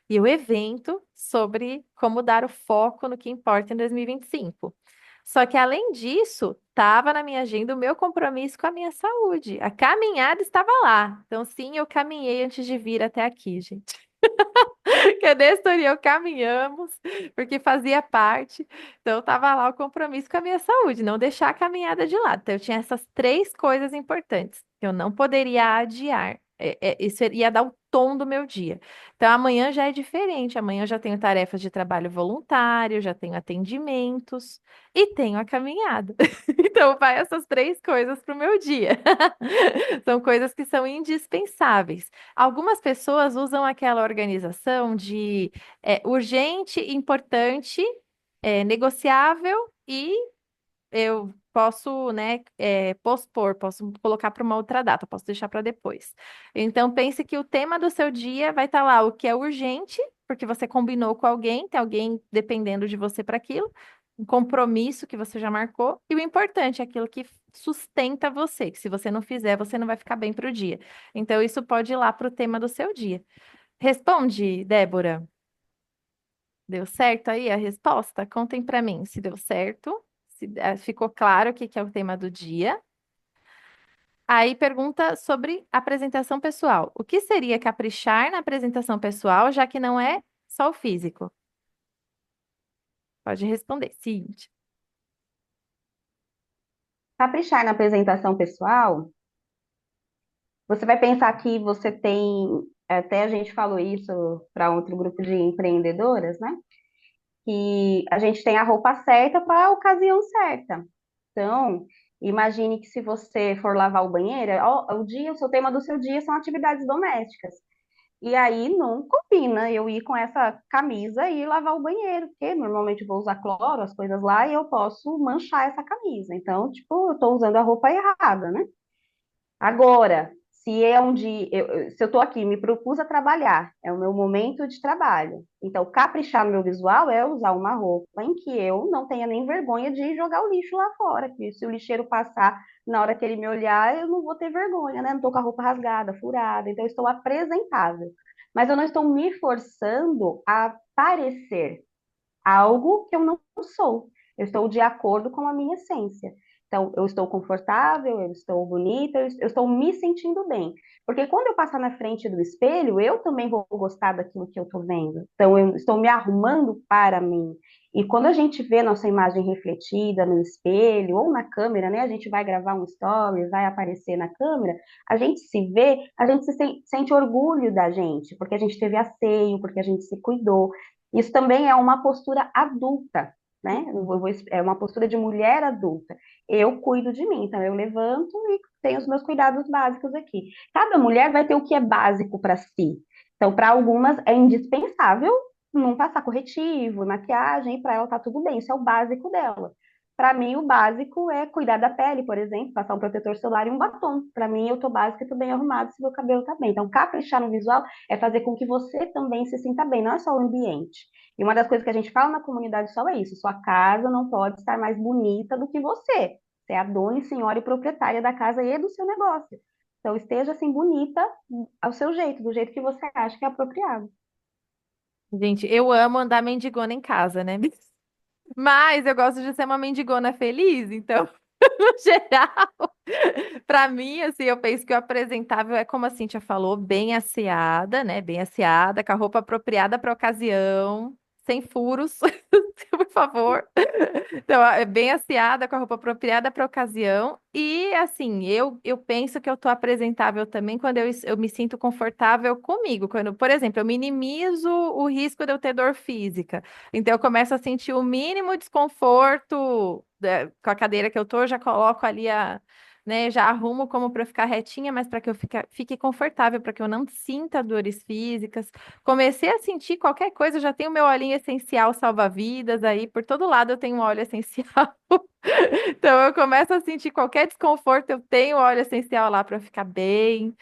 e o evento sobre como dar o foco no que importa em 2025. Só que, além disso, estava na minha agenda o meu compromisso com a minha saúde. A caminhada estava lá. Então, sim, eu caminhei antes de vir até aqui, gente. Que a Nestor e eu caminhamos, porque fazia parte. Então, estava lá o compromisso com a minha saúde, não deixar a caminhada de lado. Então, eu tinha essas três coisas importantes que eu não poderia adiar. Isso ia dar o tom do meu dia. Então, amanhã já é diferente. Amanhã eu já tenho tarefas de trabalho voluntário, já tenho atendimentos e tenho a caminhada. Então, vai essas três coisas para o meu dia. São coisas que são indispensáveis. Algumas pessoas usam aquela organização de urgente, importante, negociável e eu posso, né, pospor, posso colocar para uma outra data, posso deixar para depois. Então, pense que o tema do seu dia vai estar lá, o que é urgente, porque você combinou com alguém, tem alguém dependendo de você para aquilo, um compromisso que você já marcou, e o importante é aquilo que sustenta você, que se você não fizer, você não vai ficar bem para o dia. Então, isso pode ir lá para o tema do seu dia. Responde, Débora. Deu certo aí a resposta? Contem para mim se deu certo, se ficou claro o que que é o tema do dia. Aí pergunta sobre apresentação pessoal. O que seria caprichar na apresentação pessoal, já que não é só o físico? Pode responder. Cíntia. Caprichar na apresentação pessoal, você vai pensar que você tem, até a gente falou isso para outro grupo de empreendedoras, né? Que a gente tem a roupa certa para a ocasião certa. Então, imagine que se você for lavar o banheiro, ó, o seu tema do seu dia são atividades domésticas. E aí não combina eu ir com essa camisa e lavar o banheiro, porque normalmente eu vou usar cloro, as coisas lá, e eu posso manchar essa camisa. Então, tipo, eu tô usando a roupa errada, né? Agora, se é um dia, se eu estou aqui, me propus a trabalhar, é o meu momento de trabalho. Então, caprichar no meu visual é usar uma roupa em que eu não tenha nem vergonha de jogar o lixo lá fora, que se o lixeiro passar na hora que ele me olhar, eu não vou ter vergonha, né? Não estou com a roupa rasgada, furada, então eu estou apresentável. Mas eu não estou me forçando a parecer algo que eu não sou. Eu estou de acordo com a minha essência. Então, eu estou confortável, eu estou bonita, eu estou me sentindo bem. Porque quando eu passar na frente do espelho, eu também vou gostar daquilo que eu estou vendo. Então, eu estou me arrumando para mim. E quando a gente vê nossa imagem refletida no espelho ou na câmera, né? A gente vai gravar um story, vai aparecer na câmera, a gente se vê, a gente sente orgulho da gente, porque a gente teve asseio, porque a gente se cuidou. Isso também é uma postura adulta, né? É uma postura de mulher adulta. Eu cuido de mim, então eu levanto e tenho os meus cuidados básicos aqui. Cada mulher vai ter o que é básico para si. Então, para algumas é indispensável não passar corretivo, maquiagem, e para ela tá tudo bem, isso é o básico dela. Para mim, o básico é cuidar da pele, por exemplo, passar um protetor solar e um batom. Para mim, eu tô básica e tô bem arrumada se meu cabelo tá bem. Então, caprichar no visual é fazer com que você também se sinta bem, não é só o ambiente. E uma das coisas que a gente fala na comunidade só é isso: sua casa não pode estar mais bonita do que você. Você é a dona e senhora e proprietária da casa e do seu negócio. Então, esteja assim bonita ao seu jeito, do jeito que você acha que é apropriado. Gente, eu amo andar mendigona em casa, né? Mas eu gosto de ser uma mendigona feliz, então, no geral, pra mim, assim, eu penso que o apresentável é como a Cíntia falou, bem asseada, né? Bem asseada, com a roupa apropriada para a ocasião, sem furos, por favor. Então, é bem asseada, com a roupa apropriada para a ocasião. E, assim, eu penso que eu tô apresentável também quando eu me sinto confortável comigo. Quando, por exemplo, eu minimizo o risco de eu ter dor física. Então, eu começo a sentir o mínimo desconforto, com a cadeira que eu tô, eu já coloco ali né, já arrumo como para ficar retinha, mas para que eu fique confortável, para que eu não sinta dores físicas. Comecei a sentir qualquer coisa, eu já tenho meu olhinho essencial salva-vidas aí, por todo lado eu tenho um óleo essencial. Então eu começo a sentir qualquer desconforto, eu tenho óleo essencial lá para ficar bem,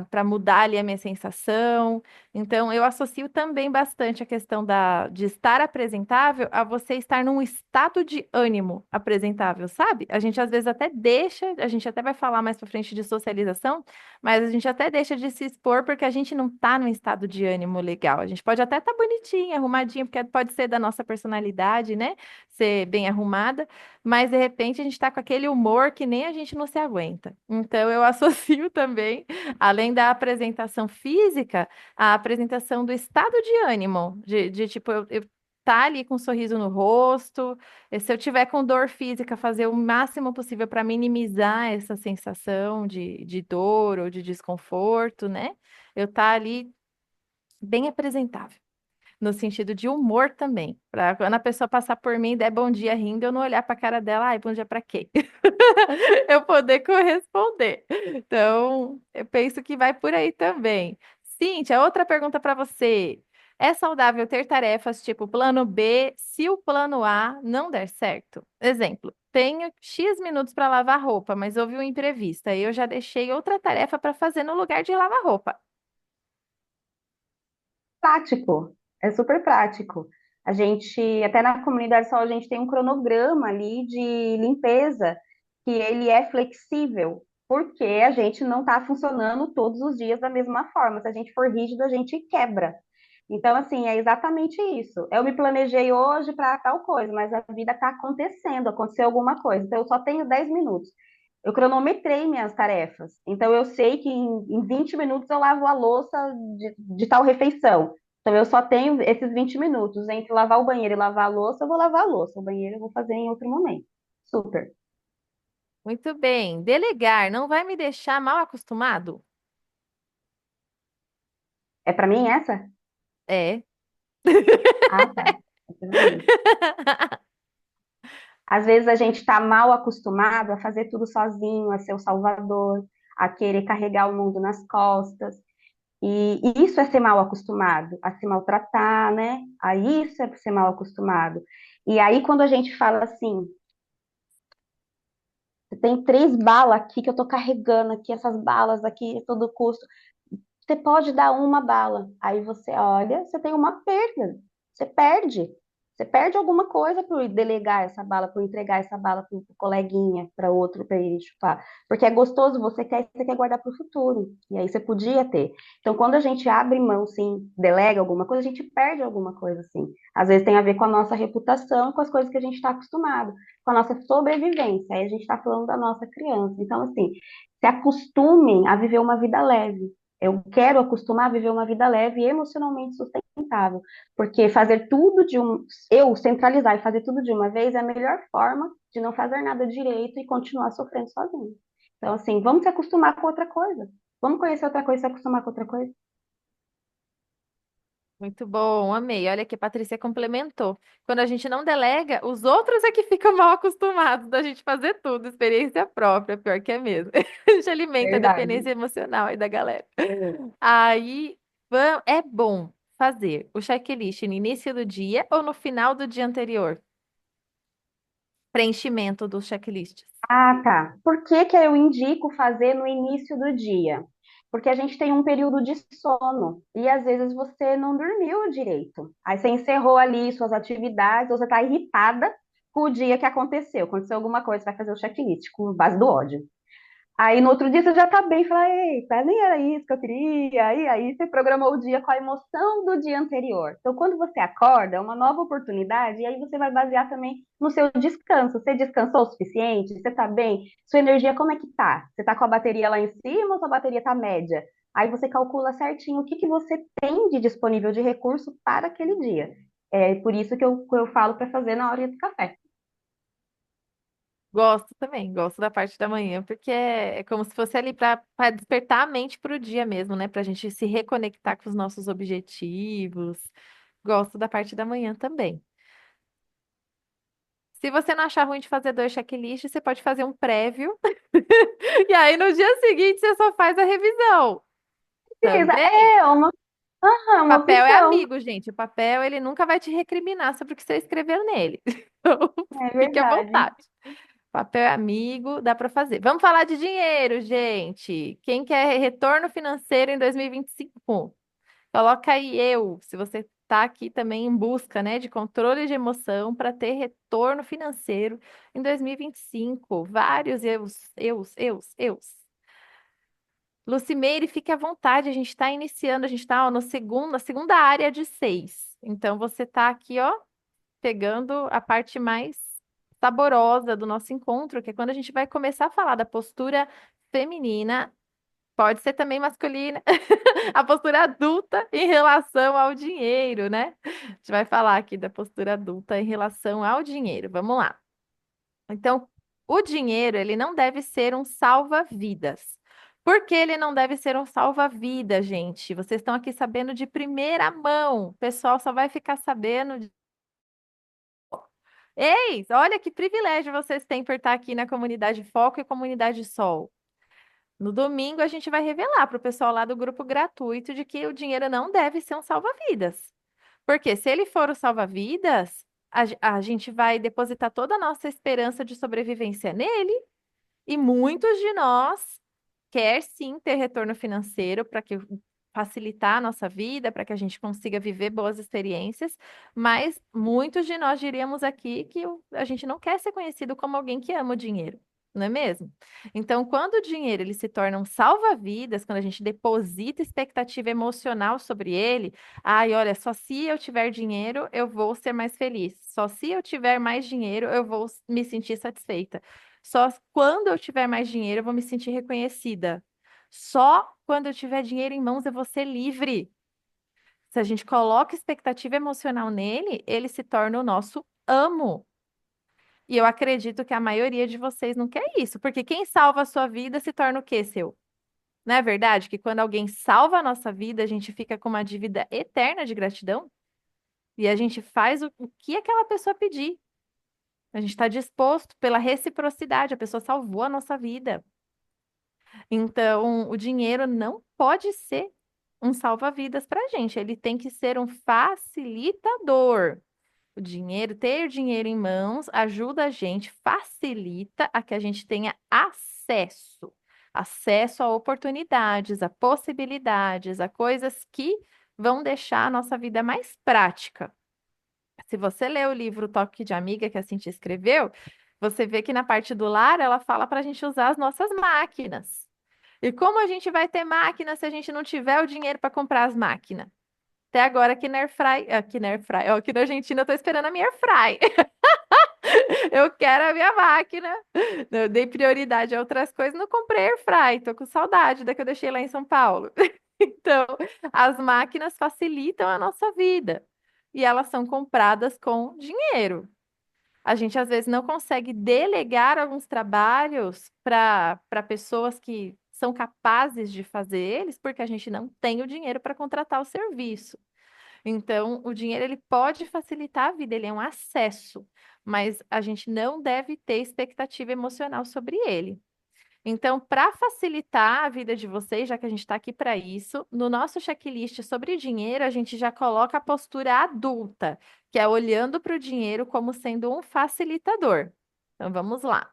para mudar ali a minha sensação. Então eu associo também bastante a questão de estar apresentável a você estar num estado de ânimo apresentável, sabe? A gente às vezes até deixa, a gente até vai falar mais para frente de socialização, mas a gente até deixa de se expor porque a gente não tá num estado de ânimo legal. A gente pode até estar bonitinha, arrumadinha, porque pode ser da nossa personalidade, né? Ser bem arrumada, mas de repente a gente está com aquele humor que nem a gente não se aguenta. Então eu associo também, além da apresentação física, a apresentação do estado de ânimo, de tipo, eu tá ali com um sorriso no rosto, e se eu tiver com dor física, fazer o máximo possível para minimizar essa sensação de dor ou de desconforto, né? Eu tá ali bem apresentável. No sentido de humor também. Para quando a pessoa passar por mim e der bom dia rindo, eu não olhar para a cara dela, ai, bom dia para quê? Eu poder corresponder. Então, eu penso que vai por aí também. Cíntia, outra pergunta para você. É saudável ter tarefas tipo plano B se o plano A não der certo? Exemplo. tenho X minutos para lavar roupa, mas houve um imprevisto. Aí eu já deixei outra tarefa para fazer no lugar de lavar roupa. Prático, é super prático. A gente, até na comunidade só, a gente tem um cronograma ali de limpeza, que ele é flexível, porque a gente não está funcionando todos os dias da mesma forma. Se a gente for rígido, a gente quebra. Então, assim, é exatamente isso. Eu me planejei hoje para tal coisa, mas a vida está acontecendo, aconteceu alguma coisa. Então, eu só tenho 10 minutos. Eu cronometrei minhas tarefas. Então, eu sei que em 20 minutos eu lavo a louça de tal refeição. Então, eu só tenho esses 20 minutos. Entre lavar o banheiro e lavar a louça, eu vou lavar a louça. O banheiro eu vou fazer em outro momento. Super. Muito bem. Delegar não vai me deixar mal acostumado? É para mim essa? É. Ah, tá. É pra mim. Às vezes a gente está mal acostumado a fazer tudo sozinho, a ser o salvador, a querer carregar o mundo nas costas. E isso é ser mal acostumado, a se maltratar, né? A isso é ser mal acostumado. E aí, quando a gente fala assim, tem 3 balas aqui que eu tô carregando aqui, essas balas aqui a todo custo. Você pode dar uma bala. Aí você olha, você tem uma perda. Você perde. Você perde alguma coisa por delegar essa bala, por entregar essa bala para o coleguinha, para outro, para ele chupar. Porque é gostoso, você quer guardar para o futuro. E aí você podia ter. Então, quando a gente abre mão, sim, delega alguma coisa, a gente perde alguma coisa, sim. Às vezes tem a ver com a nossa reputação, com as coisas que a gente está acostumado, com a nossa sobrevivência. Aí a gente está falando da nossa criança. Então, assim, se acostumem a viver uma vida leve. Eu quero acostumar a viver uma vida leve e emocionalmente sustentável, porque fazer tudo eu centralizar e fazer tudo de uma vez é a melhor forma de não fazer nada direito e continuar sofrendo sozinho. Então, assim, vamos se acostumar com outra coisa. Vamos conhecer outra coisa e se acostumar com outra coisa. Muito bom, amei. Olha que a Patrícia complementou. Quando a gente não delega, os outros é que ficam mal acostumados da gente fazer tudo, experiência própria, pior que é mesmo. A gente alimenta a Verdade. dependência emocional aí da galera. Aí, é bom fazer o checklist no início do dia ou no final do dia anterior? Preenchimento dos checklists. Ah, tá. Por que que eu indico fazer no início do dia? Porque a gente tem um período de sono e às vezes você não dormiu direito. Aí você encerrou ali suas atividades, ou você está irritada com o dia que aconteceu. Aconteceu alguma coisa, você vai fazer o checklist com base do ódio. Aí no outro dia você já tá bem, fala, eita, nem era isso que eu queria. Aí você programou o dia com a emoção do dia anterior. Então, quando você acorda, é uma nova oportunidade, e aí você vai basear também no seu descanso. Você descansou o suficiente? Você tá bem? Sua energia como é que tá? Você tá com a bateria lá em cima ou sua bateria tá média? Aí você calcula certinho o que que você tem de disponível de recurso para aquele dia. É por isso que eu falo para fazer na hora do café. Gosto também, gosto da parte da manhã, porque é como se fosse ali para despertar a mente para o dia mesmo, né? Para a gente se reconectar com os nossos objetivos. Gosto da parte da manhã também. Se você não achar ruim de fazer dois checklists, você pode fazer um prévio. E aí no dia seguinte você só faz a revisão. Também. Uma Papel é opção. amigo, gente. O papel, ele nunca vai te recriminar sobre o que você escreveu nele. Então, É fique à verdade. vontade. Papel é amigo, dá para fazer. Vamos falar de dinheiro, gente. Quem quer retorno financeiro em 2025? Coloca aí eu, se você está aqui também em busca, né, de controle de emoção para ter retorno financeiro em 2025. Vários eus. Lucimeire, fique à vontade, a gente está iniciando, a gente está no segundo, na segunda área de 6. Então, você está aqui, ó, pegando a parte mais saborosa do nosso encontro, que é quando a gente vai começar a falar da postura feminina, pode ser também masculina, a postura adulta em relação ao dinheiro, né? A gente vai falar aqui da postura adulta em relação ao dinheiro. Vamos lá. Então, o dinheiro, ele não deve ser um salva-vidas. Por que ele não deve ser um salva-vida, gente? Vocês estão aqui sabendo de primeira mão. O pessoal só vai ficar sabendo. Eis, olha que privilégio vocês têm por estar aqui na comunidade Foco e comunidade Sol. No domingo, a gente vai revelar para o pessoal lá do grupo gratuito de que o dinheiro não deve ser um salva-vidas. Porque se ele for o salva-vidas, a gente vai depositar toda a nossa esperança de sobrevivência nele, e muitos de nós quer sim ter retorno financeiro para que facilitar a nossa vida, para que a gente consiga viver boas experiências, mas muitos de nós diríamos aqui que a gente não quer ser conhecido como alguém que ama o dinheiro. Não é mesmo? Então, quando o dinheiro ele se torna um salva-vidas, quando a gente deposita expectativa emocional sobre ele, ai, olha, só se eu tiver dinheiro eu vou ser mais feliz. Só se eu tiver mais dinheiro eu vou me sentir satisfeita. Só quando eu tiver mais dinheiro eu vou me sentir reconhecida. Só quando eu tiver dinheiro em mãos eu vou ser livre. Se a gente coloca expectativa emocional nele, ele se torna o nosso amo. E eu acredito que a maioria de vocês não quer isso, porque quem salva a sua vida se torna o quê, seu? Não é verdade que quando alguém salva a nossa vida, a gente fica com uma dívida eterna de gratidão? E a gente faz o que aquela pessoa pedir. A gente está disposto pela reciprocidade, a pessoa salvou a nossa vida. Então, o dinheiro não pode ser um salva-vidas para a gente, ele tem que ser um facilitador. O dinheiro, ter dinheiro em mãos, ajuda a gente, facilita a que a gente tenha acesso. Acesso a oportunidades, a possibilidades, a coisas que vão deixar a nossa vida mais prática. Se você ler o livro Toque de Amiga, que a Cintia escreveu, você vê que na parte do lar ela fala para a gente usar as nossas máquinas. E como a gente vai ter máquina se a gente não tiver o dinheiro para comprar as máquinas? Até agora aqui na Argentina eu tô esperando a minha airfry. Eu quero a minha máquina. Eu dei prioridade a outras coisas, não comprei airfry, tô com saudade da que eu deixei lá em São Paulo. Então, as máquinas facilitam a nossa vida e elas são compradas com dinheiro. A gente às vezes não consegue delegar alguns trabalhos para pessoas que são capazes de fazer eles, porque a gente não tem o dinheiro para contratar o serviço. Então, o dinheiro ele pode facilitar a vida, ele é um acesso, mas a gente não deve ter expectativa emocional sobre ele. Então, para facilitar a vida de vocês, já que a gente está aqui para isso, no nosso checklist sobre dinheiro, a gente já coloca a postura adulta, que é olhando para o dinheiro como sendo um facilitador. Então, vamos lá.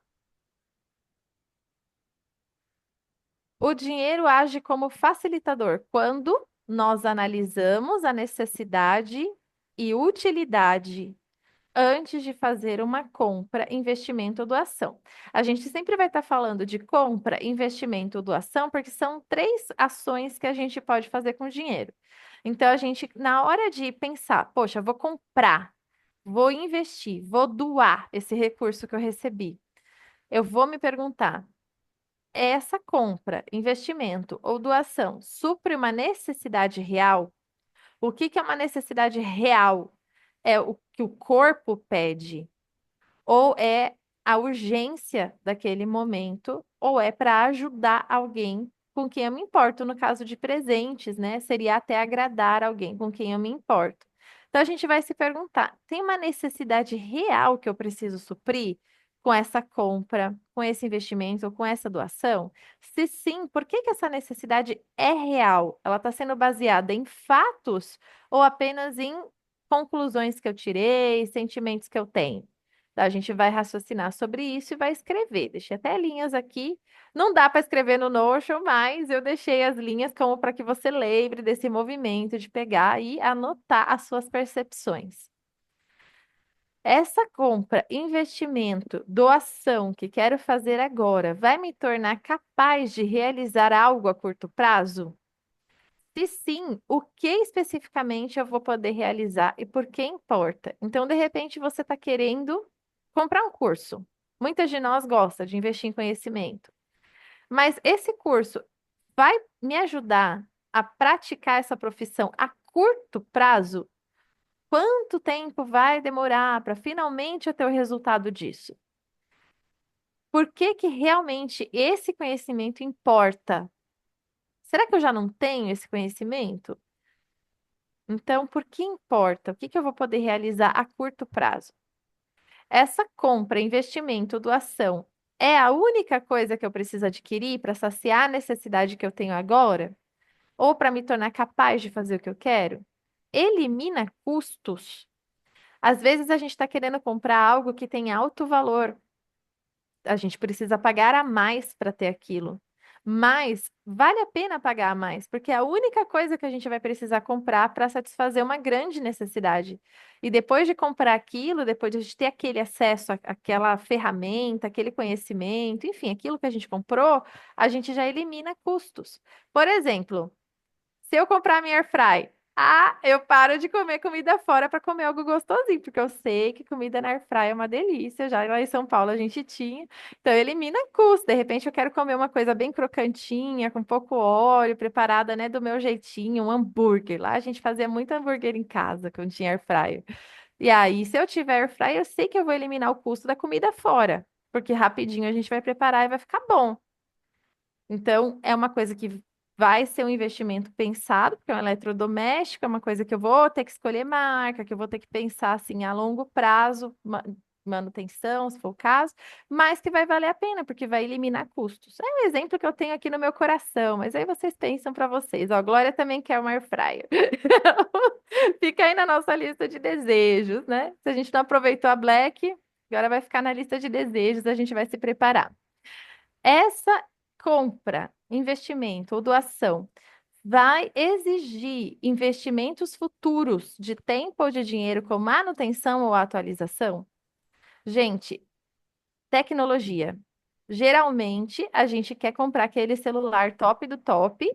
O dinheiro age como facilitador quando nós analisamos a necessidade e utilidade antes de fazer uma compra, investimento ou doação. A gente sempre vai estar falando de compra, investimento ou doação, porque são três ações que a gente pode fazer com dinheiro. Então, a gente, na hora de pensar, poxa, vou comprar, vou investir, vou doar esse recurso que eu recebi, eu vou me perguntar. Essa compra, investimento ou doação supre uma necessidade real? O que que é uma necessidade real? É o que o corpo pede, ou é a urgência daquele momento, ou é para ajudar alguém com quem eu me importo. No caso de presentes, né? Seria até agradar alguém com quem eu me importo. Então a gente vai se perguntar: tem uma necessidade real que eu preciso suprir com essa compra, com esse investimento ou com essa doação? Se sim, por que que essa necessidade é real? Ela está sendo baseada em fatos ou apenas em conclusões que eu tirei, sentimentos que eu tenho? A gente vai raciocinar sobre isso e vai escrever. Deixei até linhas aqui. Não dá para escrever no Notion, mas eu deixei as linhas como para que você lembre desse movimento de pegar e anotar as suas percepções. Essa compra, investimento, doação que quero fazer agora vai me tornar capaz de realizar algo a curto prazo? Se sim, o que especificamente eu vou poder realizar e por que importa? Então, de repente, você está querendo comprar um curso. Muitas de nós gosta de investir em conhecimento, mas esse curso vai me ajudar a praticar essa profissão a curto prazo? Quanto tempo vai demorar para finalmente eu ter o resultado disso? Por que que realmente esse conhecimento importa? Será que eu já não tenho esse conhecimento? Então, por que importa? O que que eu vou poder realizar a curto prazo? Essa compra, investimento, doação é a única coisa que eu preciso adquirir para saciar a necessidade que eu tenho agora? Ou para me tornar capaz de fazer o que eu quero? Elimina custos? Às vezes a gente está querendo comprar algo que tem alto valor, a gente precisa pagar a mais para ter aquilo. Mas vale a pena pagar a mais, porque é a única coisa que a gente vai precisar comprar para satisfazer uma grande necessidade. E depois de comprar aquilo, depois de a gente ter aquele acesso àquela ferramenta, aquele conhecimento, enfim, aquilo que a gente comprou, a gente já elimina custos. Por exemplo, se eu comprar minha airfry, eu paro de comer comida fora para comer algo gostosinho, porque eu sei que comida na airfry é uma delícia. Já lá em São Paulo a gente tinha. Então elimina custo. De repente eu quero comer uma coisa bem crocantinha, com pouco óleo, preparada, né, do meu jeitinho, um hambúrguer. Lá a gente fazia muito hambúrguer em casa, quando tinha airfryer. E aí, se eu tiver airfryer, eu sei que eu vou eliminar o custo da comida fora, porque rapidinho a gente vai preparar e vai ficar bom. Então, é uma coisa que vai ser um investimento pensado, porque é um eletrodoméstico, é uma coisa que eu vou ter que escolher marca, que eu vou ter que pensar assim a longo prazo, manutenção, se for o caso, mas que vai valer a pena, porque vai eliminar custos. É um exemplo que eu tenho aqui no meu coração, mas aí vocês pensam para vocês. Ó, a Glória também quer uma air fryer. Fica aí na nossa lista de desejos, né? Se a gente não aproveitou a Black, agora vai ficar na lista de desejos, a gente vai se preparar. Essa compra, investimento ou doação vai exigir investimentos futuros de tempo ou de dinheiro com manutenção ou atualização? Gente, tecnologia. Geralmente, a gente quer comprar aquele celular top do top.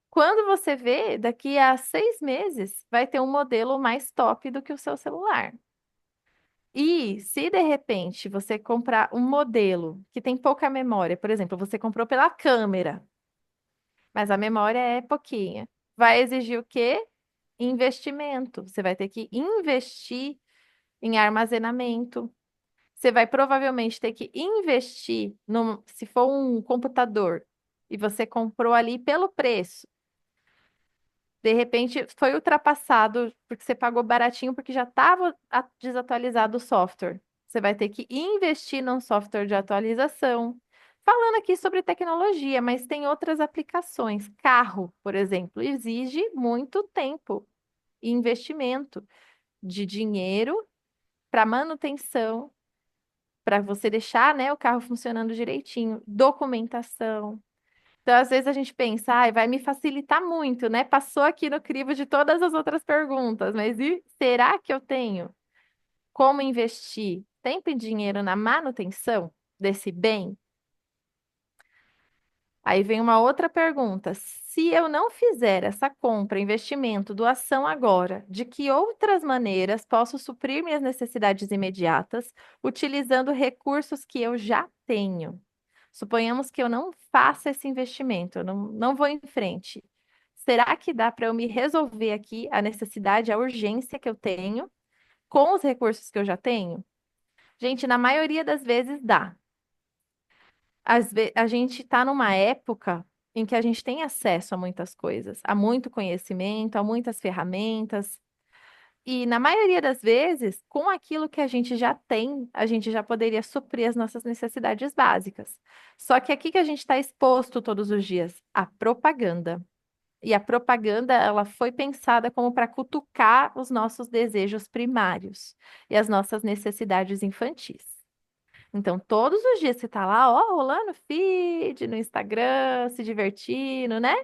Quando você vê, daqui a 6 meses, vai ter um modelo mais top do que o seu celular. E se de repente você comprar um modelo que tem pouca memória, por exemplo, você comprou pela câmera, mas a memória é pouquinha. Vai exigir o quê? Investimento. Você vai ter que investir em armazenamento. Você vai provavelmente ter que investir se for um computador e você comprou ali pelo preço. De repente foi ultrapassado porque você pagou baratinho porque já estava desatualizado o software. Você vai ter que investir num software de atualização. Falando aqui sobre tecnologia, mas tem outras aplicações. Carro, por exemplo, exige muito tempo e investimento de dinheiro para manutenção, para você deixar, né, o carro funcionando direitinho, documentação. Então, às vezes a gente pensa, vai me facilitar muito, né? Passou aqui no crivo de todas as outras perguntas, mas e será que eu tenho como investir tempo e dinheiro na manutenção desse bem? Aí vem uma outra pergunta. Se eu não fizer essa compra, investimento, doação agora, de que outras maneiras posso suprir minhas necessidades imediatas utilizando recursos que eu já tenho? Suponhamos que eu não faça esse investimento, eu não vou em frente. Será que dá para eu me resolver aqui a necessidade, a urgência que eu tenho com os recursos que eu já tenho? Gente, na maioria das vezes dá. A gente está numa época em que a gente tem acesso a muitas coisas, a muito conhecimento, a muitas ferramentas. E na maioria das vezes, com aquilo que a gente já tem, a gente já poderia suprir as nossas necessidades básicas. Só que aqui que a gente está exposto todos os dias, a propaganda. E a propaganda, ela foi pensada como para cutucar os nossos desejos primários e as nossas necessidades infantis. Então, todos os dias você tá lá, ó, rolando feed no Instagram, se divertindo, né?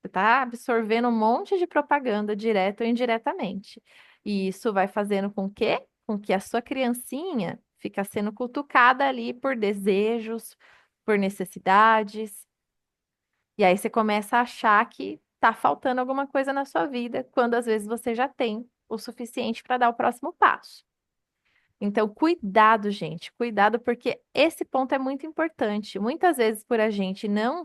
Você tá absorvendo um monte de propaganda, direto ou indiretamente. E isso vai fazendo com que, com que a sua criancinha fica sendo cutucada ali por desejos, por necessidades. E aí você começa a achar que tá faltando alguma coisa na sua vida, quando às vezes você já tem o suficiente para dar o próximo passo. Então, cuidado, gente, cuidado, porque esse ponto é muito importante. Muitas vezes, por a gente não,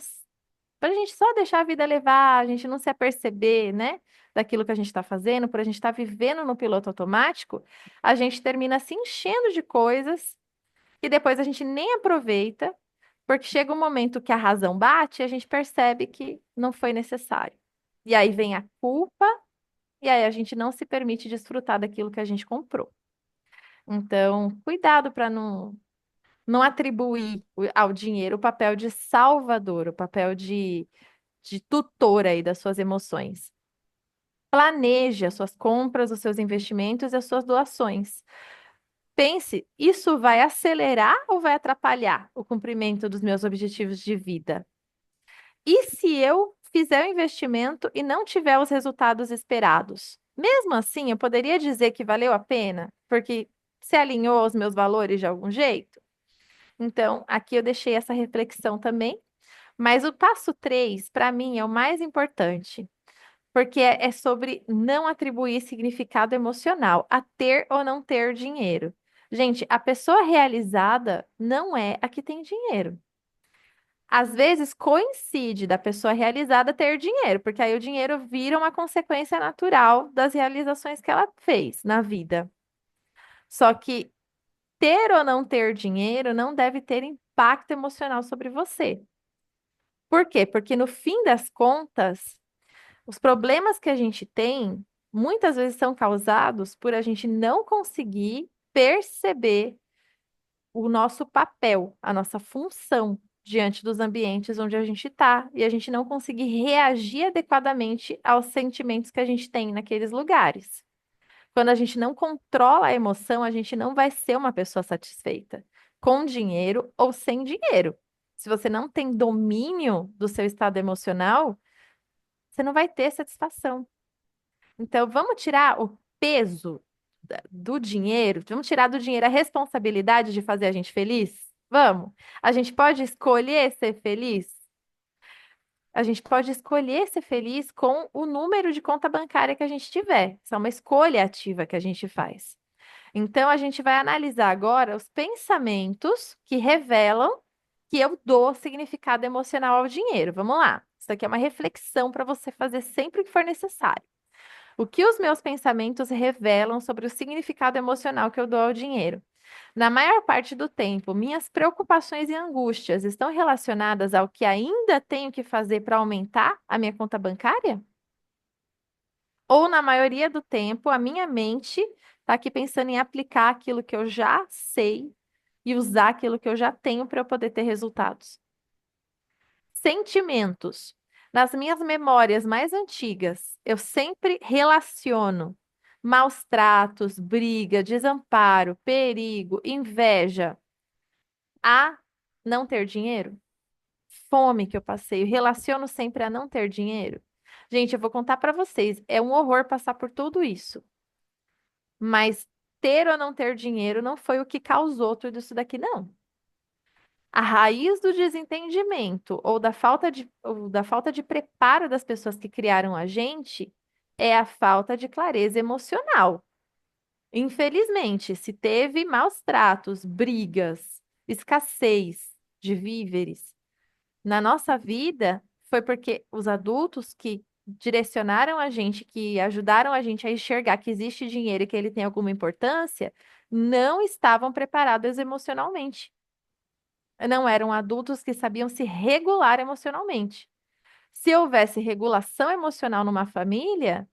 por a gente só deixar a vida levar, a gente não se aperceber, né, daquilo que a gente está fazendo, por a gente estar vivendo no piloto automático, a gente termina se enchendo de coisas que depois a gente nem aproveita, porque chega um momento que a razão bate e a gente percebe que não foi necessário. E aí vem a culpa, e aí a gente não se permite desfrutar daquilo que a gente comprou. Então, cuidado para não atribuir ao dinheiro o papel de salvador, o papel de tutor aí das suas emoções. Planeje as suas compras, os seus investimentos e as suas doações. Pense, isso vai acelerar ou vai atrapalhar o cumprimento dos meus objetivos de vida? E se eu fizer o investimento e não tiver os resultados esperados? Mesmo assim, eu poderia dizer que valeu a pena, porque se alinhou aos meus valores de algum jeito? Então, aqui eu deixei essa reflexão também. Mas o passo 3, para mim, é o mais importante, porque é sobre não atribuir significado emocional a ter ou não ter dinheiro. Gente, a pessoa realizada não é a que tem dinheiro. Às vezes coincide da pessoa realizada ter dinheiro, porque aí o dinheiro vira uma consequência natural das realizações que ela fez na vida. Só que ter ou não ter dinheiro não deve ter impacto emocional sobre você. Por quê? Porque no fim das contas, os problemas que a gente tem muitas vezes são causados por a gente não conseguir perceber o nosso papel, a nossa função diante dos ambientes onde a gente está e a gente não conseguir reagir adequadamente aos sentimentos que a gente tem naqueles lugares. Quando a gente não controla a emoção, a gente não vai ser uma pessoa satisfeita, com dinheiro ou sem dinheiro. Se você não tem domínio do seu estado emocional, você não vai ter satisfação. Então, vamos tirar o peso do dinheiro, vamos tirar do dinheiro a responsabilidade de fazer a gente feliz? Vamos. A gente pode escolher ser feliz? A gente pode escolher ser feliz com o número de conta bancária que a gente tiver. Isso é uma escolha ativa que a gente faz. Então, a gente vai analisar agora os pensamentos que revelam que eu dou significado emocional ao dinheiro. Vamos lá. Isso aqui é uma reflexão para você fazer sempre que for necessário. O que os meus pensamentos revelam sobre o significado emocional que eu dou ao dinheiro? Na maior parte do tempo, minhas preocupações e angústias estão relacionadas ao que ainda tenho que fazer para aumentar a minha conta bancária? Ou, na maioria do tempo, a minha mente está aqui pensando em aplicar aquilo que eu já sei e usar aquilo que eu já tenho para eu poder ter resultados? Sentimentos. Nas minhas memórias mais antigas, eu sempre relaciono maus tratos, briga, desamparo, perigo, inveja a não ter dinheiro? Fome que eu passei, eu relaciono sempre a não ter dinheiro? Gente, eu vou contar para vocês, é um horror passar por tudo isso, mas ter ou não ter dinheiro não foi o que causou tudo isso daqui, não. A raiz do desentendimento ou da falta de preparo das pessoas que criaram a gente é a falta de clareza emocional. Infelizmente, se teve maus tratos, brigas, escassez de víveres na nossa vida, foi porque os adultos que direcionaram a gente, que ajudaram a gente a enxergar que existe dinheiro e que ele tem alguma importância, não estavam preparados emocionalmente. Não eram adultos que sabiam se regular emocionalmente. Se houvesse regulação emocional numa família,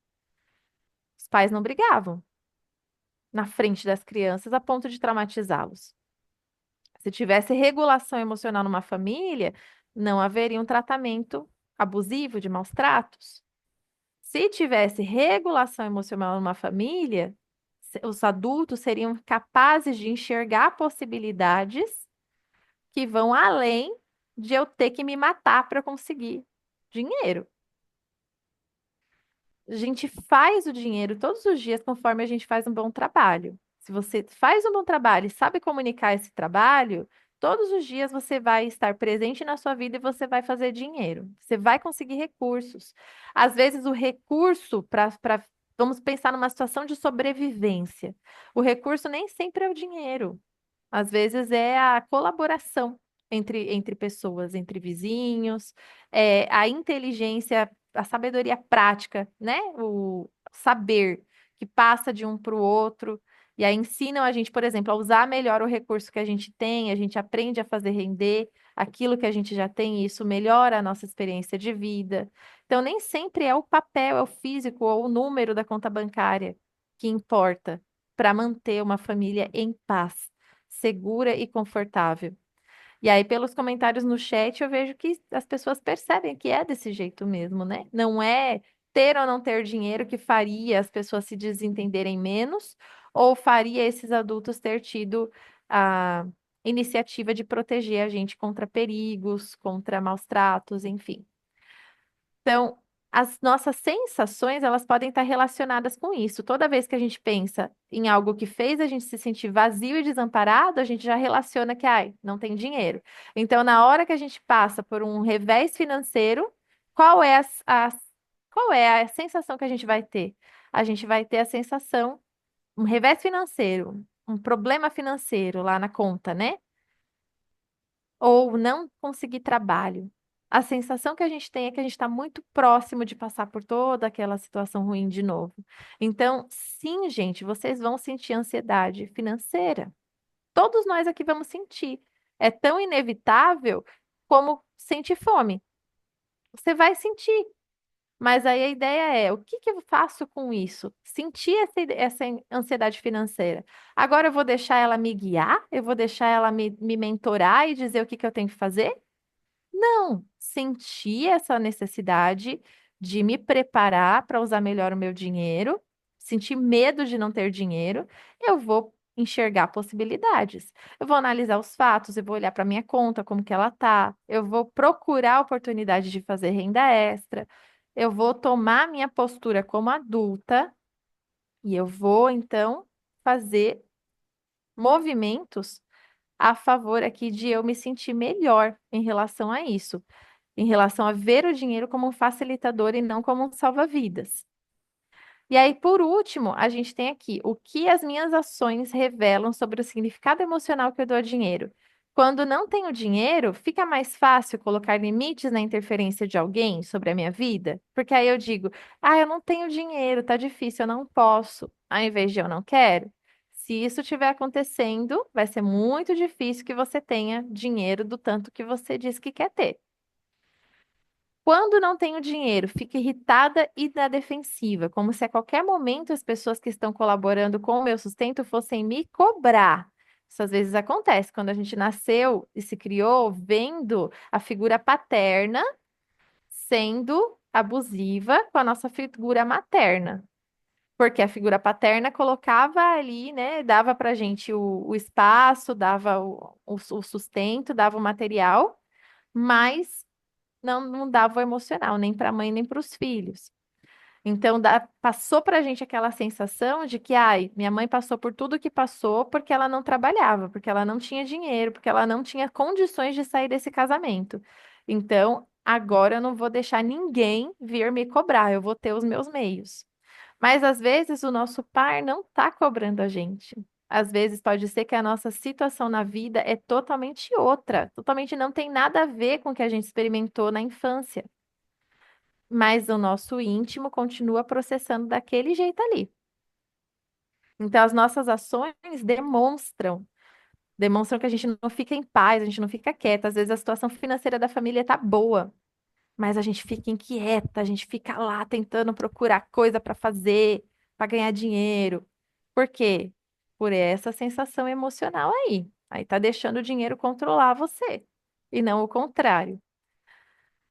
os pais não brigavam na frente das crianças a ponto de traumatizá-los. Se tivesse regulação emocional numa família, não haveria um tratamento abusivo de maus tratos. Se tivesse regulação emocional numa família, os adultos seriam capazes de enxergar possibilidades que vão além de eu ter que me matar para conseguir dinheiro. A gente faz o dinheiro todos os dias conforme a gente faz um bom trabalho. Se você faz um bom trabalho e sabe comunicar esse trabalho, todos os dias você vai estar presente na sua vida e você vai fazer dinheiro. Você vai conseguir recursos. Às vezes, o recurso vamos pensar numa situação de sobrevivência. O recurso nem sempre é o dinheiro. Às vezes é a colaboração entre pessoas, entre vizinhos, a inteligência, a sabedoria prática, né? O saber que passa de um para o outro. E aí ensinam a gente, por exemplo, a usar melhor o recurso que a gente tem, a gente aprende a fazer render aquilo que a gente já tem, e isso melhora a nossa experiência de vida. Então, nem sempre é o papel, é o físico ou o número da conta bancária que importa para manter uma família em paz, segura e confortável. E aí, pelos comentários no chat, eu vejo que as pessoas percebem que é desse jeito mesmo, né? Não é ter ou não ter dinheiro que faria as pessoas se desentenderem menos, ou faria esses adultos ter tido a iniciativa de proteger a gente contra perigos, contra maus tratos, enfim. Então, as nossas sensações, elas podem estar relacionadas com isso. Toda vez que a gente pensa em algo que fez a gente se sentir vazio e desamparado, a gente já relaciona que, ai, não tem dinheiro. Então, na hora que a gente passa por um revés financeiro, qual é qual é a sensação que a gente vai ter? A gente vai ter a sensação, um revés financeiro, um problema financeiro lá na conta, né? Ou não conseguir trabalho. A sensação que a gente tem é que a gente está muito próximo de passar por toda aquela situação ruim de novo. Então, sim, gente, vocês vão sentir ansiedade financeira. Todos nós aqui vamos sentir. É tão inevitável como sentir fome. Você vai sentir. Mas aí a ideia é, o que que eu faço com isso? Sentir essa ansiedade financeira. Agora eu vou deixar ela me guiar? Eu vou deixar ela me mentorar e dizer o que que eu tenho que fazer? Não, senti essa necessidade de me preparar para usar melhor o meu dinheiro, senti medo de não ter dinheiro, eu vou enxergar possibilidades. Eu vou analisar os fatos, eu vou olhar para minha conta, como que ela tá, eu vou procurar a oportunidade de fazer renda extra, eu vou tomar minha postura como adulta e eu vou então fazer movimentos a favor aqui de eu me sentir melhor em relação a isso, em relação a ver o dinheiro como um facilitador e não como um salva-vidas. E aí, por último, a gente tem aqui o que as minhas ações revelam sobre o significado emocional que eu dou ao dinheiro. Quando não tenho dinheiro, fica mais fácil colocar limites na interferência de alguém sobre a minha vida? Porque aí eu digo, ah, eu não tenho dinheiro, tá difícil, eu não posso, ao invés de eu não quero. Se isso estiver acontecendo, vai ser muito difícil que você tenha dinheiro do tanto que você diz que quer ter. Quando não tenho dinheiro, fico irritada e na defensiva, como se a qualquer momento as pessoas que estão colaborando com o meu sustento fossem me cobrar. Isso às vezes acontece quando a gente nasceu e se criou vendo a figura paterna sendo abusiva com a nossa figura materna. Porque a figura paterna colocava ali, né, dava pra gente o espaço, dava o sustento, dava o material, mas não dava o emocional, nem para a mãe, nem para os filhos. Então, passou para a gente aquela sensação de que, ai, minha mãe passou por tudo que passou porque ela não trabalhava, porque ela não tinha dinheiro, porque ela não tinha condições de sair desse casamento. Então, agora eu não vou deixar ninguém vir me cobrar, eu vou ter os meus meios. Mas às vezes o nosso par não está cobrando a gente. Às vezes pode ser que a nossa situação na vida é totalmente outra, totalmente não tem nada a ver com o que a gente experimentou na infância. Mas o nosso íntimo continua processando daquele jeito ali. Então as nossas ações demonstram que a gente não fica em paz, a gente não fica quieta. Às vezes a situação financeira da família tá boa, mas a gente fica inquieta, a gente fica lá tentando procurar coisa para fazer, para ganhar dinheiro. Por quê? Por essa sensação emocional aí. Aí tá deixando o dinheiro controlar você e não o contrário.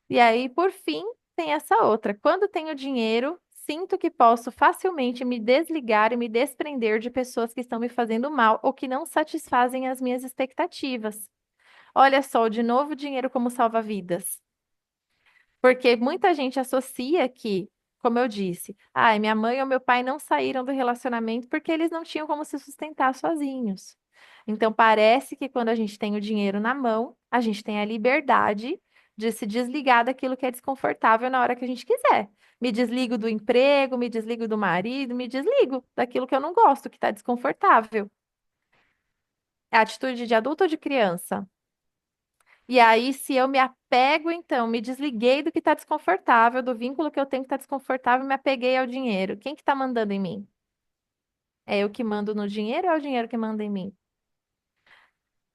E aí, por fim, tem essa outra. Quando tenho dinheiro, sinto que posso facilmente me desligar e me desprender de pessoas que estão me fazendo mal ou que não satisfazem as minhas expectativas. Olha só, de novo, dinheiro como salva-vidas. Porque muita gente associa que, como eu disse, ai, minha mãe ou meu pai não saíram do relacionamento porque eles não tinham como se sustentar sozinhos. Então, parece que quando a gente tem o dinheiro na mão, a gente tem a liberdade de se desligar daquilo que é desconfortável na hora que a gente quiser. Me desligo do emprego, me desligo do marido, me desligo daquilo que eu não gosto, que está desconfortável. É atitude de adulto ou de criança? E aí, se eu me apego, então, me desliguei do que está desconfortável, do vínculo que eu tenho que está desconfortável, me apeguei ao dinheiro. Quem que está mandando em mim? É eu que mando no dinheiro ou é o dinheiro que manda em mim?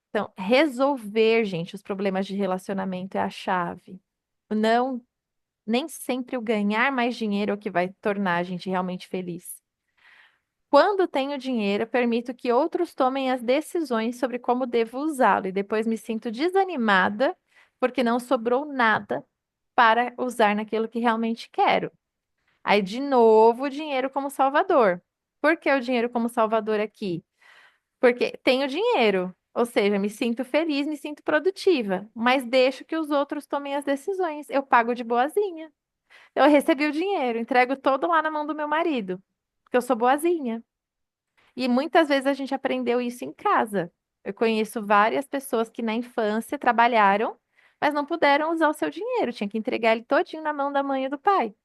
Então, resolver, gente, os problemas de relacionamento é a chave. Não, nem sempre o ganhar mais dinheiro é o que vai tornar a gente realmente feliz. Quando tenho dinheiro, permito que outros tomem as decisões sobre como devo usá-lo e depois me sinto desanimada porque não sobrou nada para usar naquilo que realmente quero. Aí, de novo, o dinheiro como salvador. Por que o dinheiro como salvador aqui? Porque tenho dinheiro, ou seja, me sinto feliz, me sinto produtiva, mas deixo que os outros tomem as decisões. Eu pago de boazinha. Eu recebi o dinheiro, entrego todo lá na mão do meu marido, porque eu sou boazinha. E muitas vezes a gente aprendeu isso em casa. Eu conheço várias pessoas que na infância trabalharam, mas não puderam usar o seu dinheiro, tinha que entregar ele todinho na mão da mãe e do pai.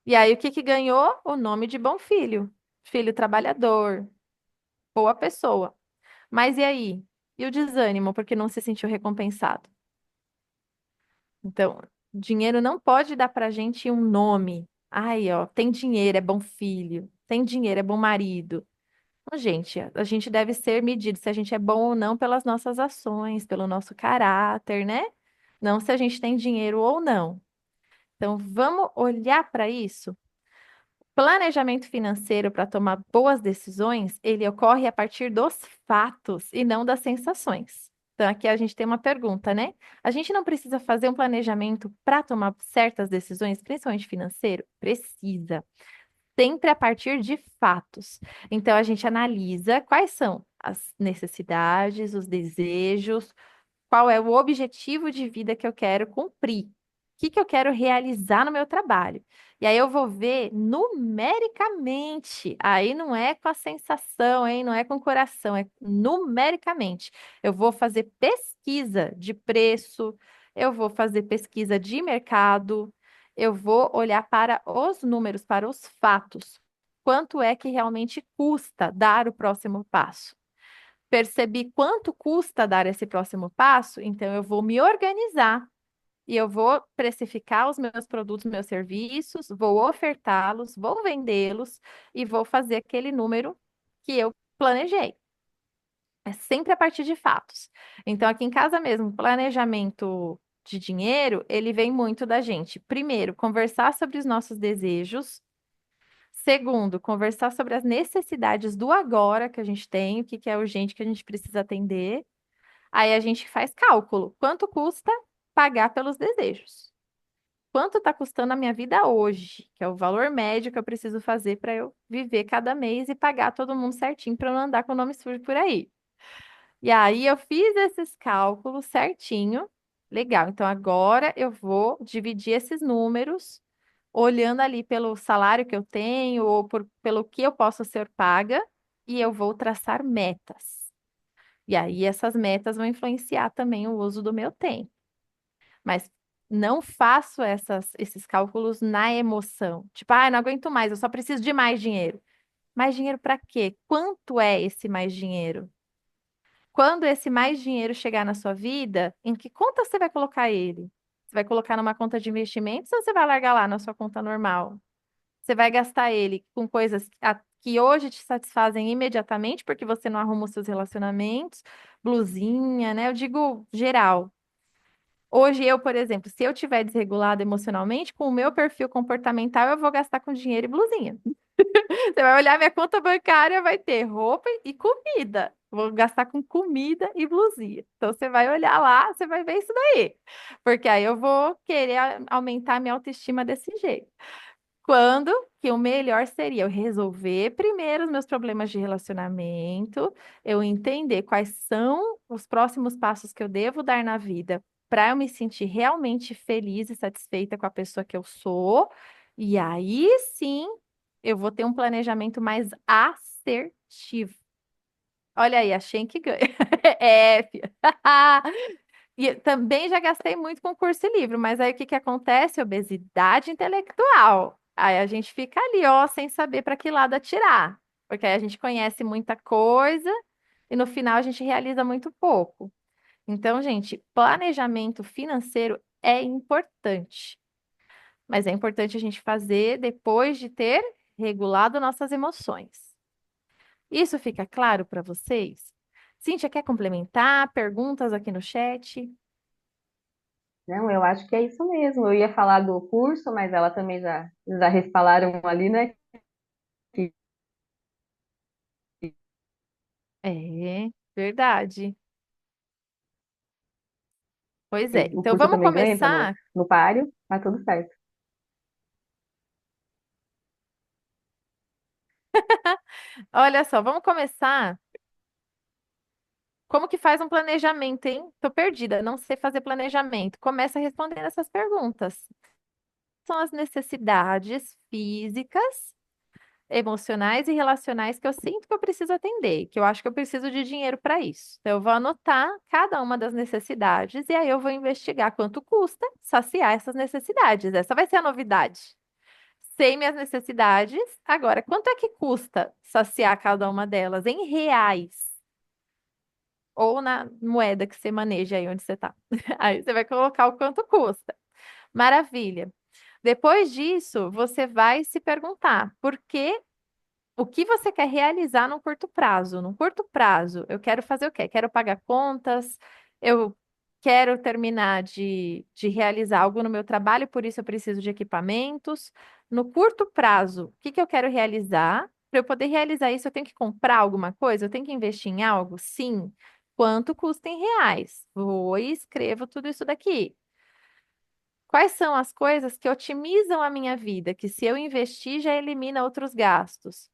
E aí o que que ganhou? O nome de bom filho, filho trabalhador, boa pessoa. Mas e aí? E o desânimo porque não se sentiu recompensado? Então, dinheiro não pode dar pra gente um nome. Ai, ó, tem dinheiro, é bom filho. Tem dinheiro, é bom marido. Não, gente, a gente deve ser medido se a gente é bom ou não pelas nossas ações, pelo nosso caráter, né? Não se a gente tem dinheiro ou não. Então, vamos olhar para isso. Planejamento financeiro para tomar boas decisões, ele ocorre a partir dos fatos e não das sensações. Então, aqui a gente tem uma pergunta, né? A gente não precisa fazer um planejamento para tomar certas decisões, principalmente financeiro? Precisa. Sempre a partir de fatos. Então, a gente analisa quais são as necessidades, os desejos, qual é o objetivo de vida que eu quero cumprir? O que que eu quero realizar no meu trabalho? E aí eu vou ver numericamente. Aí não é com a sensação, hein? Não é com o coração, é numericamente. Eu vou fazer pesquisa de preço, eu vou fazer pesquisa de mercado, eu vou olhar para os números, para os fatos. Quanto é que realmente custa dar o próximo passo? Percebi quanto custa dar esse próximo passo, então eu vou me organizar e eu vou precificar os meus produtos, meus serviços, vou ofertá-los, vou vendê-los e vou fazer aquele número que eu planejei. É sempre a partir de fatos. Então, aqui em casa mesmo, planejamento de dinheiro, ele vem muito da gente. Primeiro, conversar sobre os nossos desejos. Segundo, conversar sobre as necessidades do agora que a gente tem, o que que é urgente que a gente precisa atender. Aí a gente faz cálculo. Quanto custa pagar pelos desejos? Quanto está custando a minha vida hoje? Que é o valor médio que eu preciso fazer para eu viver cada mês e pagar todo mundo certinho para eu não andar com o nome sujo por aí. E aí eu fiz esses cálculos certinho. Legal. Então agora eu vou dividir esses números, olhando ali pelo salário que eu tenho ou pelo que eu posso ser paga, e eu vou traçar metas. E aí essas metas vão influenciar também o uso do meu tempo. Mas não faço esses cálculos na emoção. Tipo, ah, não aguento mais, eu só preciso de mais dinheiro. Mais dinheiro para quê? Quanto é esse mais dinheiro? Quando esse mais dinheiro chegar na sua vida, em que conta você vai colocar ele? Você vai colocar numa conta de investimentos ou você vai largar lá na sua conta normal? Você vai gastar ele com coisas que hoje te satisfazem imediatamente, porque você não arruma os seus relacionamentos, blusinha, né? Eu digo geral. Hoje eu, por exemplo, se eu tiver desregulado emocionalmente, com o meu perfil comportamental, eu vou gastar com dinheiro e blusinha. Você vai olhar minha conta bancária, vai ter roupa e comida. Vou gastar com comida e blusinha. Então você vai olhar lá, você vai ver isso daí. Porque aí eu vou querer aumentar minha autoestima desse jeito. Quando que o melhor seria eu resolver primeiro os meus problemas de relacionamento, eu entender quais são os próximos passos que eu devo dar na vida para eu me sentir realmente feliz e satisfeita com a pessoa que eu sou, e aí sim eu vou ter um planejamento mais assertivo. Olha aí, achei que ganha. É, filha. E também já gastei muito com curso e livro, mas aí o que que acontece? Obesidade intelectual. Aí a gente fica ali, ó, sem saber para que lado atirar, porque aí a gente conhece muita coisa e no final a gente realiza muito pouco. Então, gente, planejamento financeiro é importante, mas é importante a gente fazer depois de ter regulado nossas emoções. Isso fica claro para vocês? Cíntia, quer complementar? Perguntas aqui no chat? Não, eu acho que é isso mesmo. Eu ia falar do curso, mas ela também já respalaram ali, né? Que É, verdade. Pois é. o Então curso vamos também entra começar. no páreo, tá tudo certo. Olha só, vamos começar. Como que faz um planejamento, hein? Tô perdida, não sei fazer planejamento. Começa respondendo essas perguntas. São as necessidades físicas, emocionais e relacionais que eu sinto que eu preciso atender, que eu acho que eu preciso de dinheiro para isso. Então, eu vou anotar cada uma das necessidades e aí eu vou investigar quanto custa saciar essas necessidades. Essa vai ser a novidade. Sei minhas necessidades. Agora, quanto é que custa saciar cada uma delas em reais? Ou na moeda que você maneja aí onde você está. Aí você vai colocar o quanto custa. Maravilha. Depois disso, você vai se perguntar por que o que você quer realizar no curto prazo? No curto prazo, eu quero fazer o quê? Quero pagar contas, eu quero terminar de realizar algo no meu trabalho, por isso eu preciso de equipamentos. No curto prazo, o que que eu quero realizar? Para eu poder realizar isso, eu tenho que comprar alguma coisa? Eu tenho que investir em algo? Sim. Quanto custa em reais? Vou e escrevo tudo isso daqui. Quais são as coisas que otimizam a minha vida, que se eu investir já elimina outros gastos?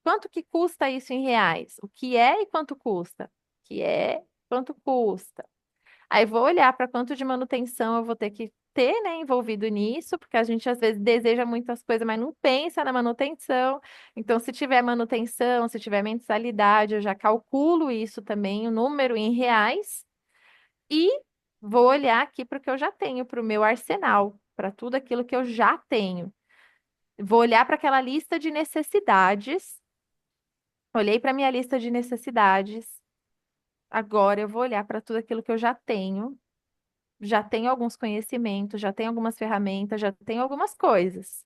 Quanto que custa isso em reais? O que é e quanto custa? O que é, quanto custa? Aí vou olhar para quanto de manutenção eu vou ter que ter, né, envolvido nisso, porque a gente às vezes deseja muitas coisas, mas não pensa na manutenção. Então, se tiver manutenção, se tiver mensalidade, eu já calculo isso também, o número em reais, e vou olhar aqui para o que eu já tenho, para o meu arsenal, para tudo aquilo que eu já tenho. Vou olhar para aquela lista de necessidades. Olhei para minha lista de necessidades. Agora eu vou olhar para tudo aquilo que eu já tenho. Já tenho alguns conhecimentos, já tenho algumas ferramentas, já tenho algumas coisas.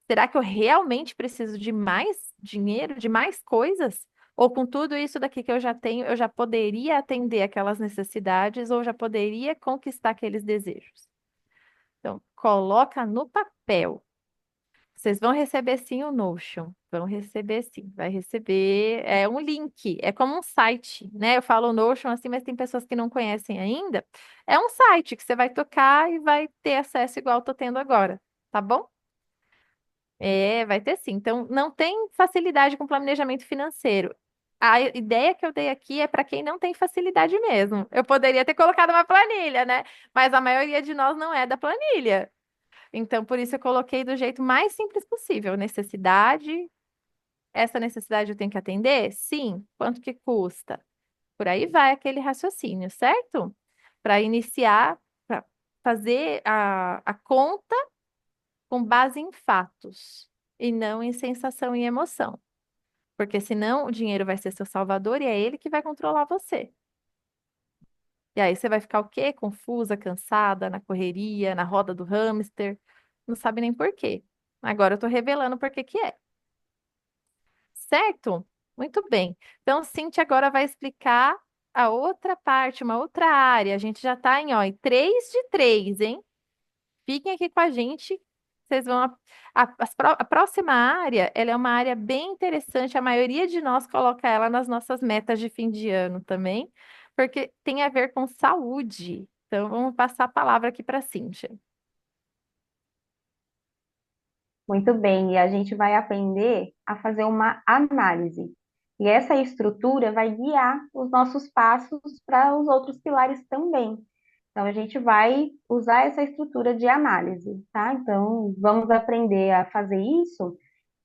Será que eu realmente preciso de mais dinheiro, de mais coisas? Ou com tudo isso daqui que eu já tenho, eu já poderia atender aquelas necessidades ou já poderia conquistar aqueles desejos? Então, coloca no papel. Vocês vão receber sim o Notion. Vão receber sim, vai receber. É um link, é como um site, né? Eu falo Notion assim, mas tem pessoas que não conhecem ainda. É um site que você vai tocar e vai ter acesso igual eu tô tendo agora, tá bom? É, vai ter sim. Então, não tem facilidade com planejamento financeiro. A ideia que eu dei aqui é para quem não tem facilidade mesmo. Eu poderia ter colocado uma planilha, né? Mas a maioria de nós não é da planilha. Então, por isso eu coloquei do jeito mais simples possível. Necessidade, essa necessidade eu tenho que atender? Sim. Quanto que custa? Por aí vai aquele raciocínio, certo? Para iniciar, para fazer a conta com base em fatos e não em sensação e emoção. Porque senão o dinheiro vai ser seu salvador e é ele que vai controlar você. E aí você vai ficar o quê? Confusa, cansada, na correria, na roda do hamster, não sabe nem por quê. Agora eu tô revelando por que que é. Certo? Muito bem. Então, Cintia agora vai explicar a outra parte, uma outra área. A gente já está em, ó, em 3 de 3, hein? Fiquem aqui com a gente. Vocês vão. A próxima área, ela é uma área bem interessante. A maioria de nós coloca ela nas nossas metas de fim de ano também, porque tem a ver com saúde. Então, vamos passar a palavra aqui para a Cíntia. Muito bem, e a gente vai aprender a fazer uma análise. E essa estrutura vai guiar os nossos passos para os outros pilares também. Então, a gente vai usar essa estrutura de análise, tá? Então, vamos aprender a fazer isso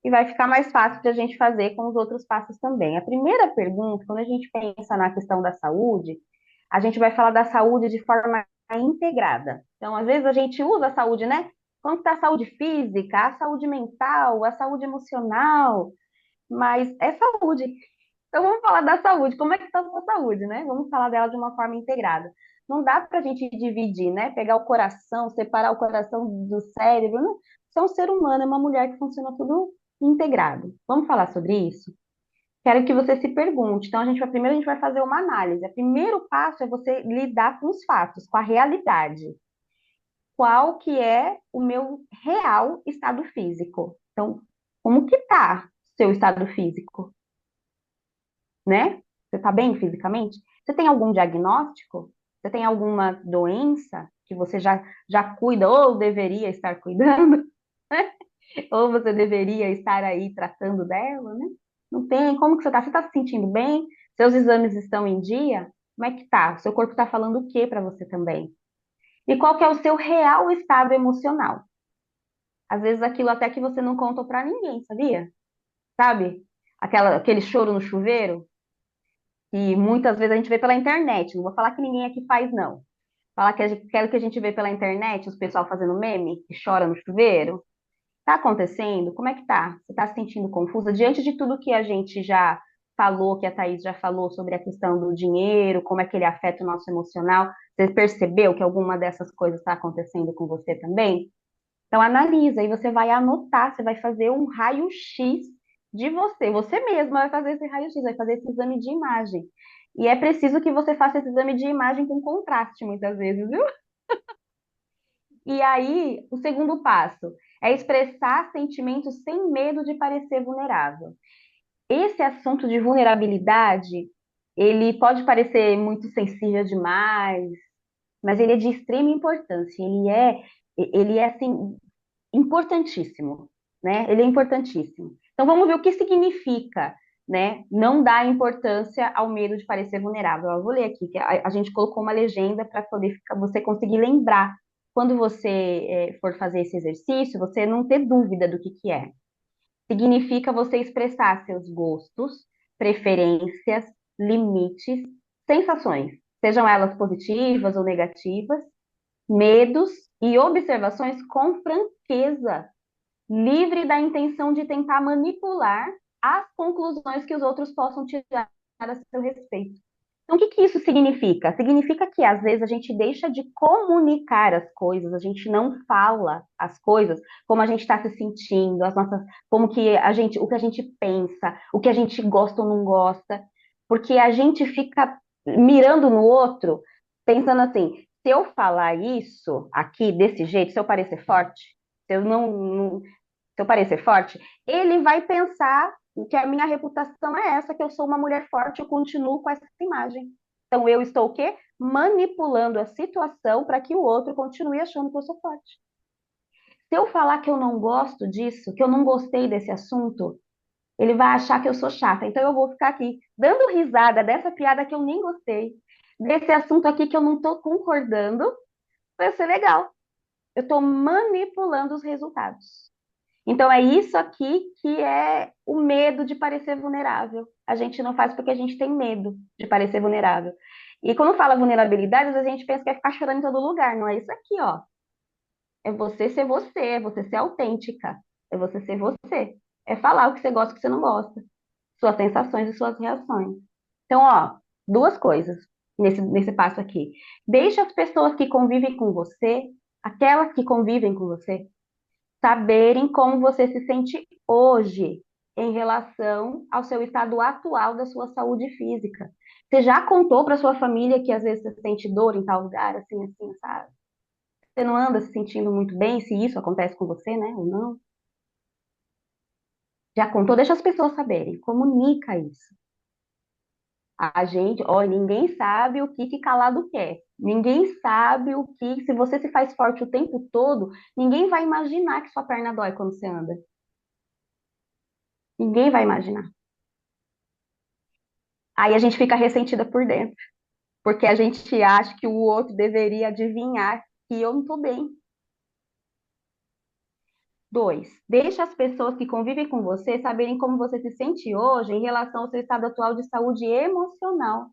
e vai ficar mais fácil de a gente fazer com os outros passos também. A primeira pergunta, quando a gente pensa na questão da saúde, a gente vai falar da saúde de forma integrada. Então, às vezes a gente usa a saúde, né? Como está a saúde física, a saúde mental, a saúde emocional, mas é saúde. Então, vamos falar da saúde. Como é que está a sua saúde, né? Vamos falar dela de uma forma integrada. Não dá para a gente dividir, né? Pegar o coração, separar o coração do cérebro. Não. Você é um ser humano, é uma mulher que funciona tudo integrado. Vamos falar sobre isso? Quero que você se pergunte. Então, primeiro a gente vai fazer uma análise. O primeiro passo é você lidar com os fatos, com a realidade. Qual que é o meu real estado físico? Então, como que tá seu estado físico, né? Você está bem fisicamente? Você tem algum diagnóstico? Você tem alguma doença que você já cuida ou deveria estar cuidando? Ou você deveria estar aí tratando dela, né? Não tem. Como que você está? Você está se sentindo bem? Seus exames estão em dia? Como é que tá? O seu corpo está falando o que para você também? E qual que é o seu real estado emocional? Às vezes aquilo até que você não contou para ninguém, sabia? Sabe? Aquele choro no chuveiro, que muitas vezes a gente vê pela internet. Não vou falar que ninguém aqui faz, não. Falar que quero que a gente vê pela internet, os pessoal fazendo meme, que chora no chuveiro. Tá acontecendo? Como é que tá? Você tá se sentindo confusa? Diante de tudo que a gente já falou, que a Thaís já falou sobre a questão do dinheiro, como é que ele afeta o nosso emocional, você percebeu que alguma dessas coisas está acontecendo com você também? Então analisa, aí você vai anotar, você vai fazer um raio-x de você. Você mesma vai fazer esse raio-x, vai fazer esse exame de imagem. E é preciso que você faça esse exame de imagem com contraste, muitas vezes, viu? E aí, o segundo passo é expressar sentimentos sem medo de parecer vulnerável. Esse assunto de vulnerabilidade, ele pode parecer muito sensível demais, mas ele é de extrema importância. Ele é assim, importantíssimo, né? Ele é importantíssimo. Então vamos ver o que significa, né? Não dar importância ao medo de parecer vulnerável. Eu vou ler aqui, que a gente colocou uma legenda para poder você conseguir lembrar quando você for fazer esse exercício, você não ter dúvida do que é. Significa você expressar seus gostos, preferências, limites, sensações, sejam elas positivas ou negativas, medos e observações com franqueza, livre da intenção de tentar manipular as conclusões que os outros possam tirar a seu respeito. Então, o que que isso significa? Significa que às vezes a gente deixa de comunicar as coisas, a gente não fala as coisas, como a gente está se sentindo, as nossas, como que a gente, o que a gente pensa, o que a gente gosta ou não gosta, porque a gente fica mirando no outro, pensando assim, se eu falar isso aqui desse jeito, se eu parecer forte, se eu se eu parecer forte, ele vai pensar que a minha reputação é essa, que eu sou uma mulher forte, eu continuo com essa imagem. Então eu estou o quê? Manipulando a situação para que o outro continue achando que eu sou forte. Se eu falar que eu não gosto disso, que eu não gostei desse assunto, ele vai achar que eu sou chata. Então eu vou ficar aqui dando risada dessa piada que eu nem gostei, desse assunto aqui que eu não estou concordando, vai ser legal. Eu estou manipulando os resultados. Então é isso aqui que é o medo de parecer vulnerável. A gente não faz porque a gente tem medo de parecer vulnerável. E quando fala vulnerabilidade, às vezes a gente pensa que é ficar chorando em todo lugar. Não é isso aqui, ó. É você ser autêntica. É você ser você. É falar o que você gosta e o que você não gosta. Suas sensações e suas reações. Então, ó, duas coisas nesse passo aqui. Deixe as pessoas que convivem com você, aquelas que convivem com você, saberem como você se sente hoje em relação ao seu estado atual da sua saúde física. Você já contou para sua família que às vezes você sente dor em tal lugar, assim, assim, sabe? Você não anda se sentindo muito bem, se isso acontece com você, né, ou não? Já contou? Deixa as pessoas saberem. Comunica isso. A gente, ó, ninguém sabe o que calado quer. Ninguém sabe o que, se você se faz forte o tempo todo, ninguém vai imaginar que sua perna dói quando você anda. Ninguém vai imaginar. Aí a gente fica ressentida por dentro, porque a gente acha que o outro deveria adivinhar que eu não estou bem. Dois, deixa as pessoas que convivem com você saberem como você se sente hoje em relação ao seu estado atual de saúde emocional.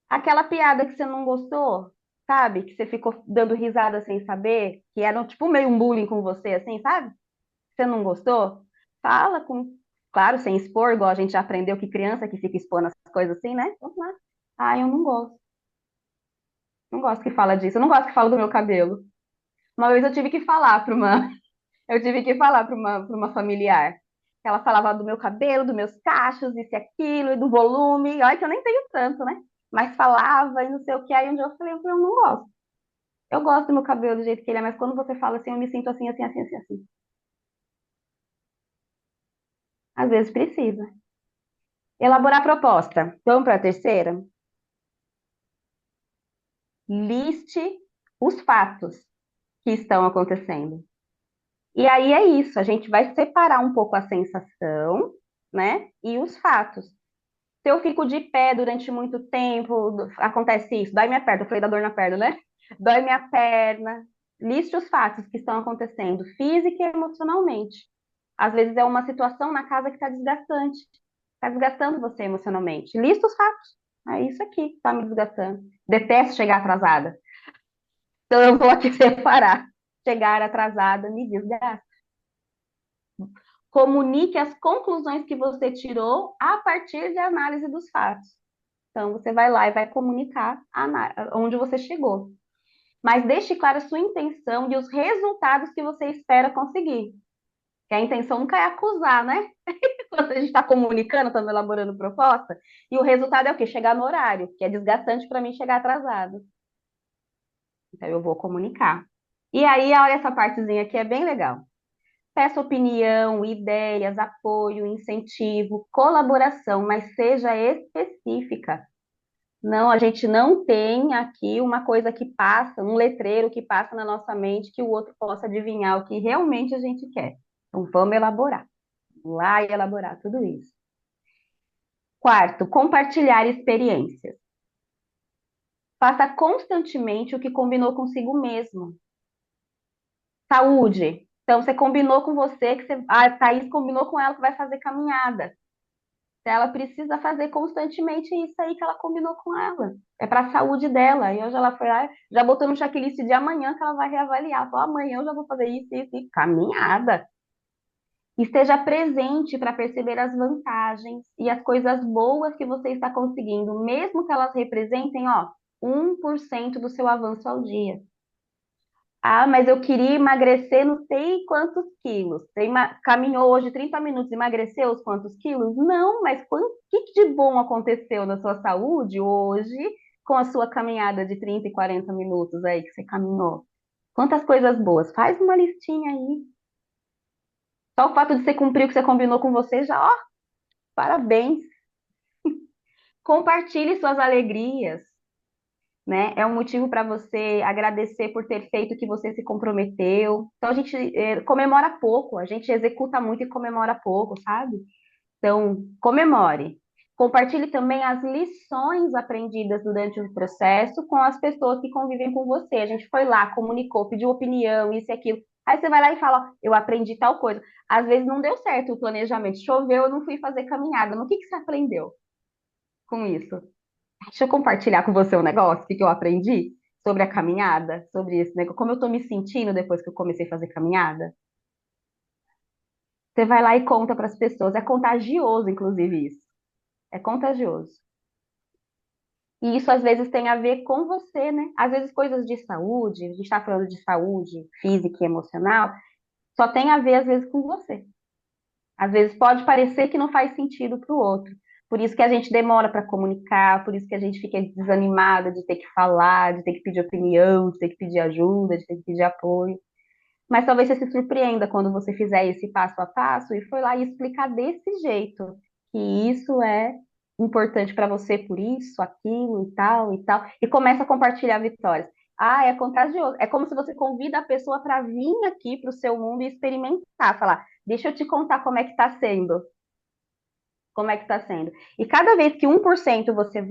Aquela piada que você não gostou, sabe? Que você ficou dando risada sem saber, que era tipo meio um bullying com você, assim, sabe? Você não gostou? Fala com, claro, sem expor, igual a gente já aprendeu que criança que fica expondo as coisas assim, né? Vamos lá. Ah, eu não gosto. Não gosto que fala disso. Eu não gosto que fala do meu cabelo. Uma vez eu tive que falar para uma, eu tive que falar para uma familiar. Ela falava do meu cabelo, dos meus cachos, isso e aquilo, e do volume. Olha que eu nem tenho tanto, né? Mas falava e não sei o que. Aí um dia eu falei, eu não gosto. Eu gosto do meu cabelo do jeito que ele é, mas quando você fala assim, eu me sinto assim, assim, assim, assim, assim. Às vezes precisa. Elaborar a proposta. Vamos para a terceira? Liste os fatos que estão acontecendo. E aí é isso, a gente vai separar um pouco a sensação, né, e os fatos. Se eu fico de pé durante muito tempo, acontece isso, dói minha perna, eu falei da dor na perna, né? Dói minha perna. Liste os fatos que estão acontecendo, física e emocionalmente. Às vezes é uma situação na casa que está desgastante, está desgastando você emocionalmente. Lista os fatos. É isso aqui que está me desgastando. Detesto chegar atrasada. Então eu vou aqui separar. Chegar atrasada me desgasta. Comunique as conclusões que você tirou a partir de análise dos fatos. Então, você vai lá e vai comunicar onde você chegou. Mas deixe clara a sua intenção e os resultados que você espera conseguir. Que a intenção nunca é acusar, né? Quando a gente está comunicando, estamos elaborando proposta, e o resultado é o quê? Chegar no horário, que é desgastante para mim chegar atrasado. Então, eu vou comunicar. E aí, olha essa partezinha aqui, é bem legal. Peça opinião, ideias, apoio, incentivo, colaboração, mas seja específica. Não, a gente não tem aqui uma coisa que passa, um letreiro que passa na nossa mente que o outro possa adivinhar o que realmente a gente quer. Então vamos elaborar. Vamos lá e elaborar tudo isso. Quarto, compartilhar experiências. Faça constantemente o que combinou consigo mesmo. Saúde. Então você combinou com você que a Thaís combinou com ela que vai fazer caminhada. Ela precisa fazer constantemente isso aí que ela combinou com ela. É para a saúde dela. E hoje ela foi lá, já botou no checklist de amanhã que ela vai reavaliar. Falou, amanhã eu já vou fazer isso, isso, isso. Caminhada. Esteja presente para perceber as vantagens e as coisas boas que você está conseguindo, mesmo que elas representem, ó, 1% do seu avanço ao dia. Ah, mas eu queria emagrecer não sei quantos quilos. Você caminhou hoje 30 minutos, emagreceu os quantos quilos? Não, mas o que que de bom aconteceu na sua saúde hoje com a sua caminhada de 30 e 40 minutos aí que você caminhou? Quantas coisas boas? Faz uma listinha aí. Só o fato de você cumprir o que você combinou com você já, ó, parabéns. Compartilhe suas alegrias, né? É um motivo para você agradecer por ter feito o que você se comprometeu. Então a gente comemora pouco, a gente executa muito e comemora pouco, sabe? Então, comemore. Compartilhe também as lições aprendidas durante o processo com as pessoas que convivem com você. A gente foi lá, comunicou, pediu opinião, isso e aquilo. Aí você vai lá e fala, ó, eu aprendi tal coisa. Às vezes não deu certo o planejamento, choveu, eu não fui fazer caminhada. Mas o que que você aprendeu com isso? Deixa eu compartilhar com você um negócio que eu aprendi sobre a caminhada, sobre esse negócio, como eu tô me sentindo depois que eu comecei a fazer caminhada. Você vai lá e conta para as pessoas. É contagioso, inclusive, isso. É contagioso. E isso às vezes tem a ver com você, né? Às vezes coisas de saúde, a gente está falando de saúde física e emocional, só tem a ver às vezes com você. Às vezes pode parecer que não faz sentido para o outro. Por isso que a gente demora para comunicar, por isso que a gente fica desanimada de ter que falar, de ter que pedir opinião, de ter que pedir ajuda, de ter que pedir apoio. Mas talvez você se surpreenda quando você fizer esse passo a passo e for lá e explicar desse jeito, que isso é importante para você por isso, aquilo e tal, e começa a compartilhar vitórias. Ah, é contagioso. É como se você convida a pessoa para vir aqui para o seu mundo e experimentar, falar, deixa eu te contar como é que está sendo. Como é que está sendo. E cada vez que 1% você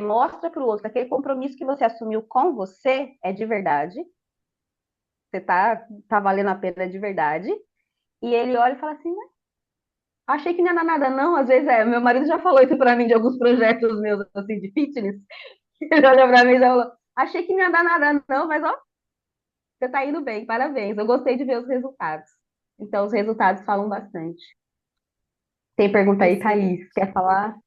mostra para o outro que aquele compromisso que você assumiu com você é de verdade, você tá valendo a pena de verdade. E ele olha e fala assim, "Mas achei que não ia dar nada, não." Às vezes meu marido já falou isso pra mim de alguns projetos meus, assim, de fitness. Ele olha pra mim e já falou, achei que não ia dar nada, não, mas ó, você tá indo bem, parabéns. Eu gostei de ver os resultados. Então, os resultados falam bastante. Tem pergunta aí, Thaís? Excelente. Quer falar?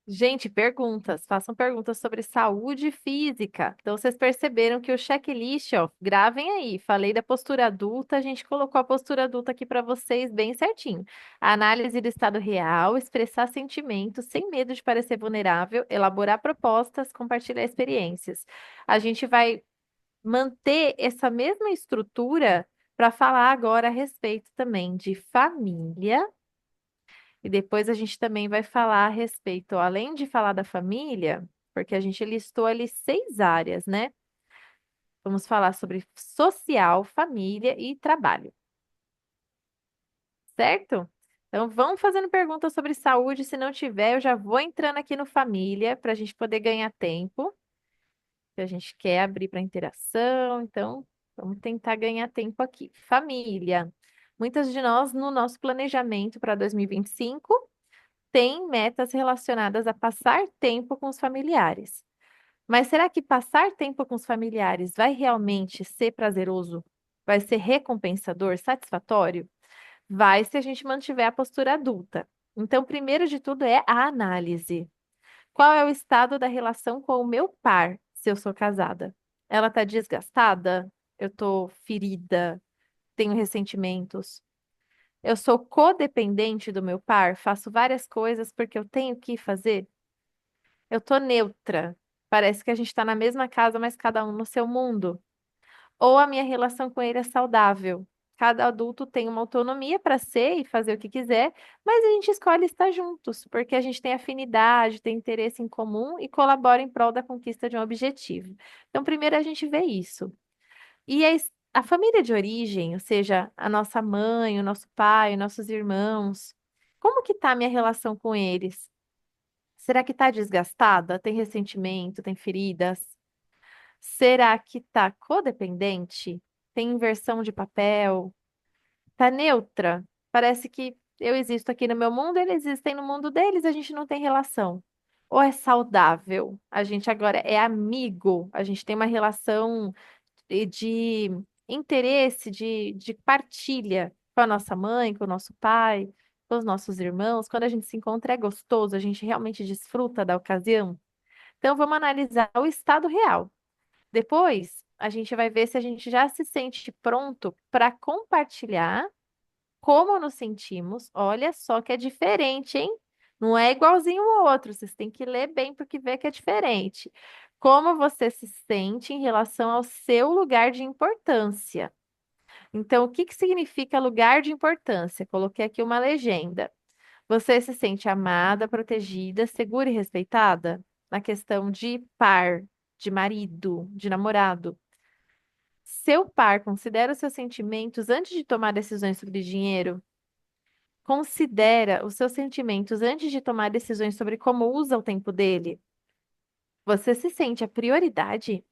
Gente, perguntas. Façam perguntas sobre saúde física. Então, vocês perceberam que o checklist, ó, gravem aí. Falei da postura adulta, a gente colocou a postura adulta aqui para vocês bem certinho. A análise do estado real, expressar sentimentos sem medo de parecer vulnerável, elaborar propostas, compartilhar experiências. A gente vai manter essa mesma estrutura para falar agora a respeito também de família. E depois a gente também vai falar a respeito, além de falar da família, porque a gente listou ali 6 áreas, né? Vamos falar sobre social, família e trabalho, certo? Então, vamos fazendo perguntas sobre saúde. Se não tiver, eu já vou entrando aqui no família para a gente poder ganhar tempo, que a gente quer abrir para interação. Então, vamos tentar ganhar tempo aqui. Família. Muitas de nós, no nosso planejamento para 2025, têm metas relacionadas a passar tempo com os familiares. Mas será que passar tempo com os familiares vai realmente ser prazeroso? Vai ser recompensador, satisfatório? Vai se a gente mantiver a postura adulta. Então, primeiro de tudo é a análise. Qual é o estado da relação com o meu par, se eu sou casada? Ela está desgastada? Eu estou ferida? Tenho ressentimentos? Eu sou codependente do meu par? Faço várias coisas porque eu tenho que fazer? Eu estou neutra? Parece que a gente está na mesma casa, mas cada um no seu mundo. Ou a minha relação com ele é saudável. Cada adulto tem uma autonomia para ser e fazer o que quiser, mas a gente escolhe estar juntos, porque a gente tem afinidade, tem interesse em comum e colabora em prol da conquista de um objetivo. Então, primeiro a gente vê isso. E a família de origem, ou seja, a nossa mãe, o nosso pai, nossos irmãos, como que tá a minha relação com eles? Será que está desgastada? Tem ressentimento? Tem feridas? Será que está codependente? Tem inversão de papel? Está neutra? Parece que eu existo aqui no meu mundo, eles existem no mundo deles, a gente não tem relação. Ou é saudável? A gente agora é amigo, a gente tem uma relação de interesse, de partilha com a nossa mãe, com o nosso pai, com os nossos irmãos. Quando a gente se encontra é gostoso, a gente realmente desfruta da ocasião. Então, vamos analisar o estado real. Depois, a gente vai ver se a gente já se sente pronto para compartilhar como nos sentimos. Olha só que é diferente, hein? Não é igualzinho o outro. Vocês têm que ler bem porque vê que é diferente. Como você se sente em relação ao seu lugar de importância. Então, o que que significa lugar de importância? Coloquei aqui uma legenda. Você se sente amada, protegida, segura e respeitada? Na questão de par, de marido, de namorado. Seu par considera os seus sentimentos antes de tomar decisões sobre dinheiro? Considera os seus sentimentos antes de tomar decisões sobre como usa o tempo dele? Você se sente a prioridade?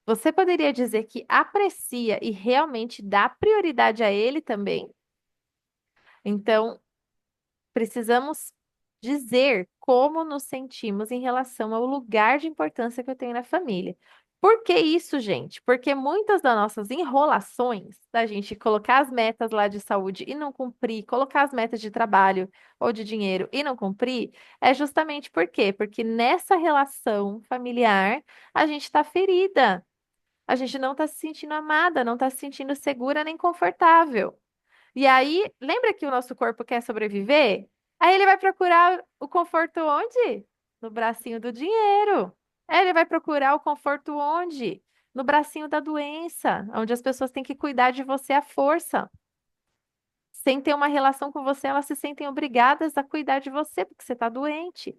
Você poderia dizer que aprecia e realmente dá prioridade a ele também? Então, precisamos dizer como nos sentimos em relação ao lugar de importância que eu tenho na família. Por que isso, gente? Porque muitas das nossas enrolações, da gente colocar as metas lá de saúde e não cumprir, colocar as metas de trabalho ou de dinheiro e não cumprir, é justamente por quê? Porque nessa relação familiar a gente está ferida. A gente não está se sentindo amada, não está se sentindo segura nem confortável. E aí, lembra que o nosso corpo quer sobreviver? Aí ele vai procurar o conforto onde? No bracinho do dinheiro. Aí ele vai procurar o conforto onde? No bracinho da doença, onde as pessoas têm que cuidar de você à força. Sem ter uma relação com você, elas se sentem obrigadas a cuidar de você, porque você está doente.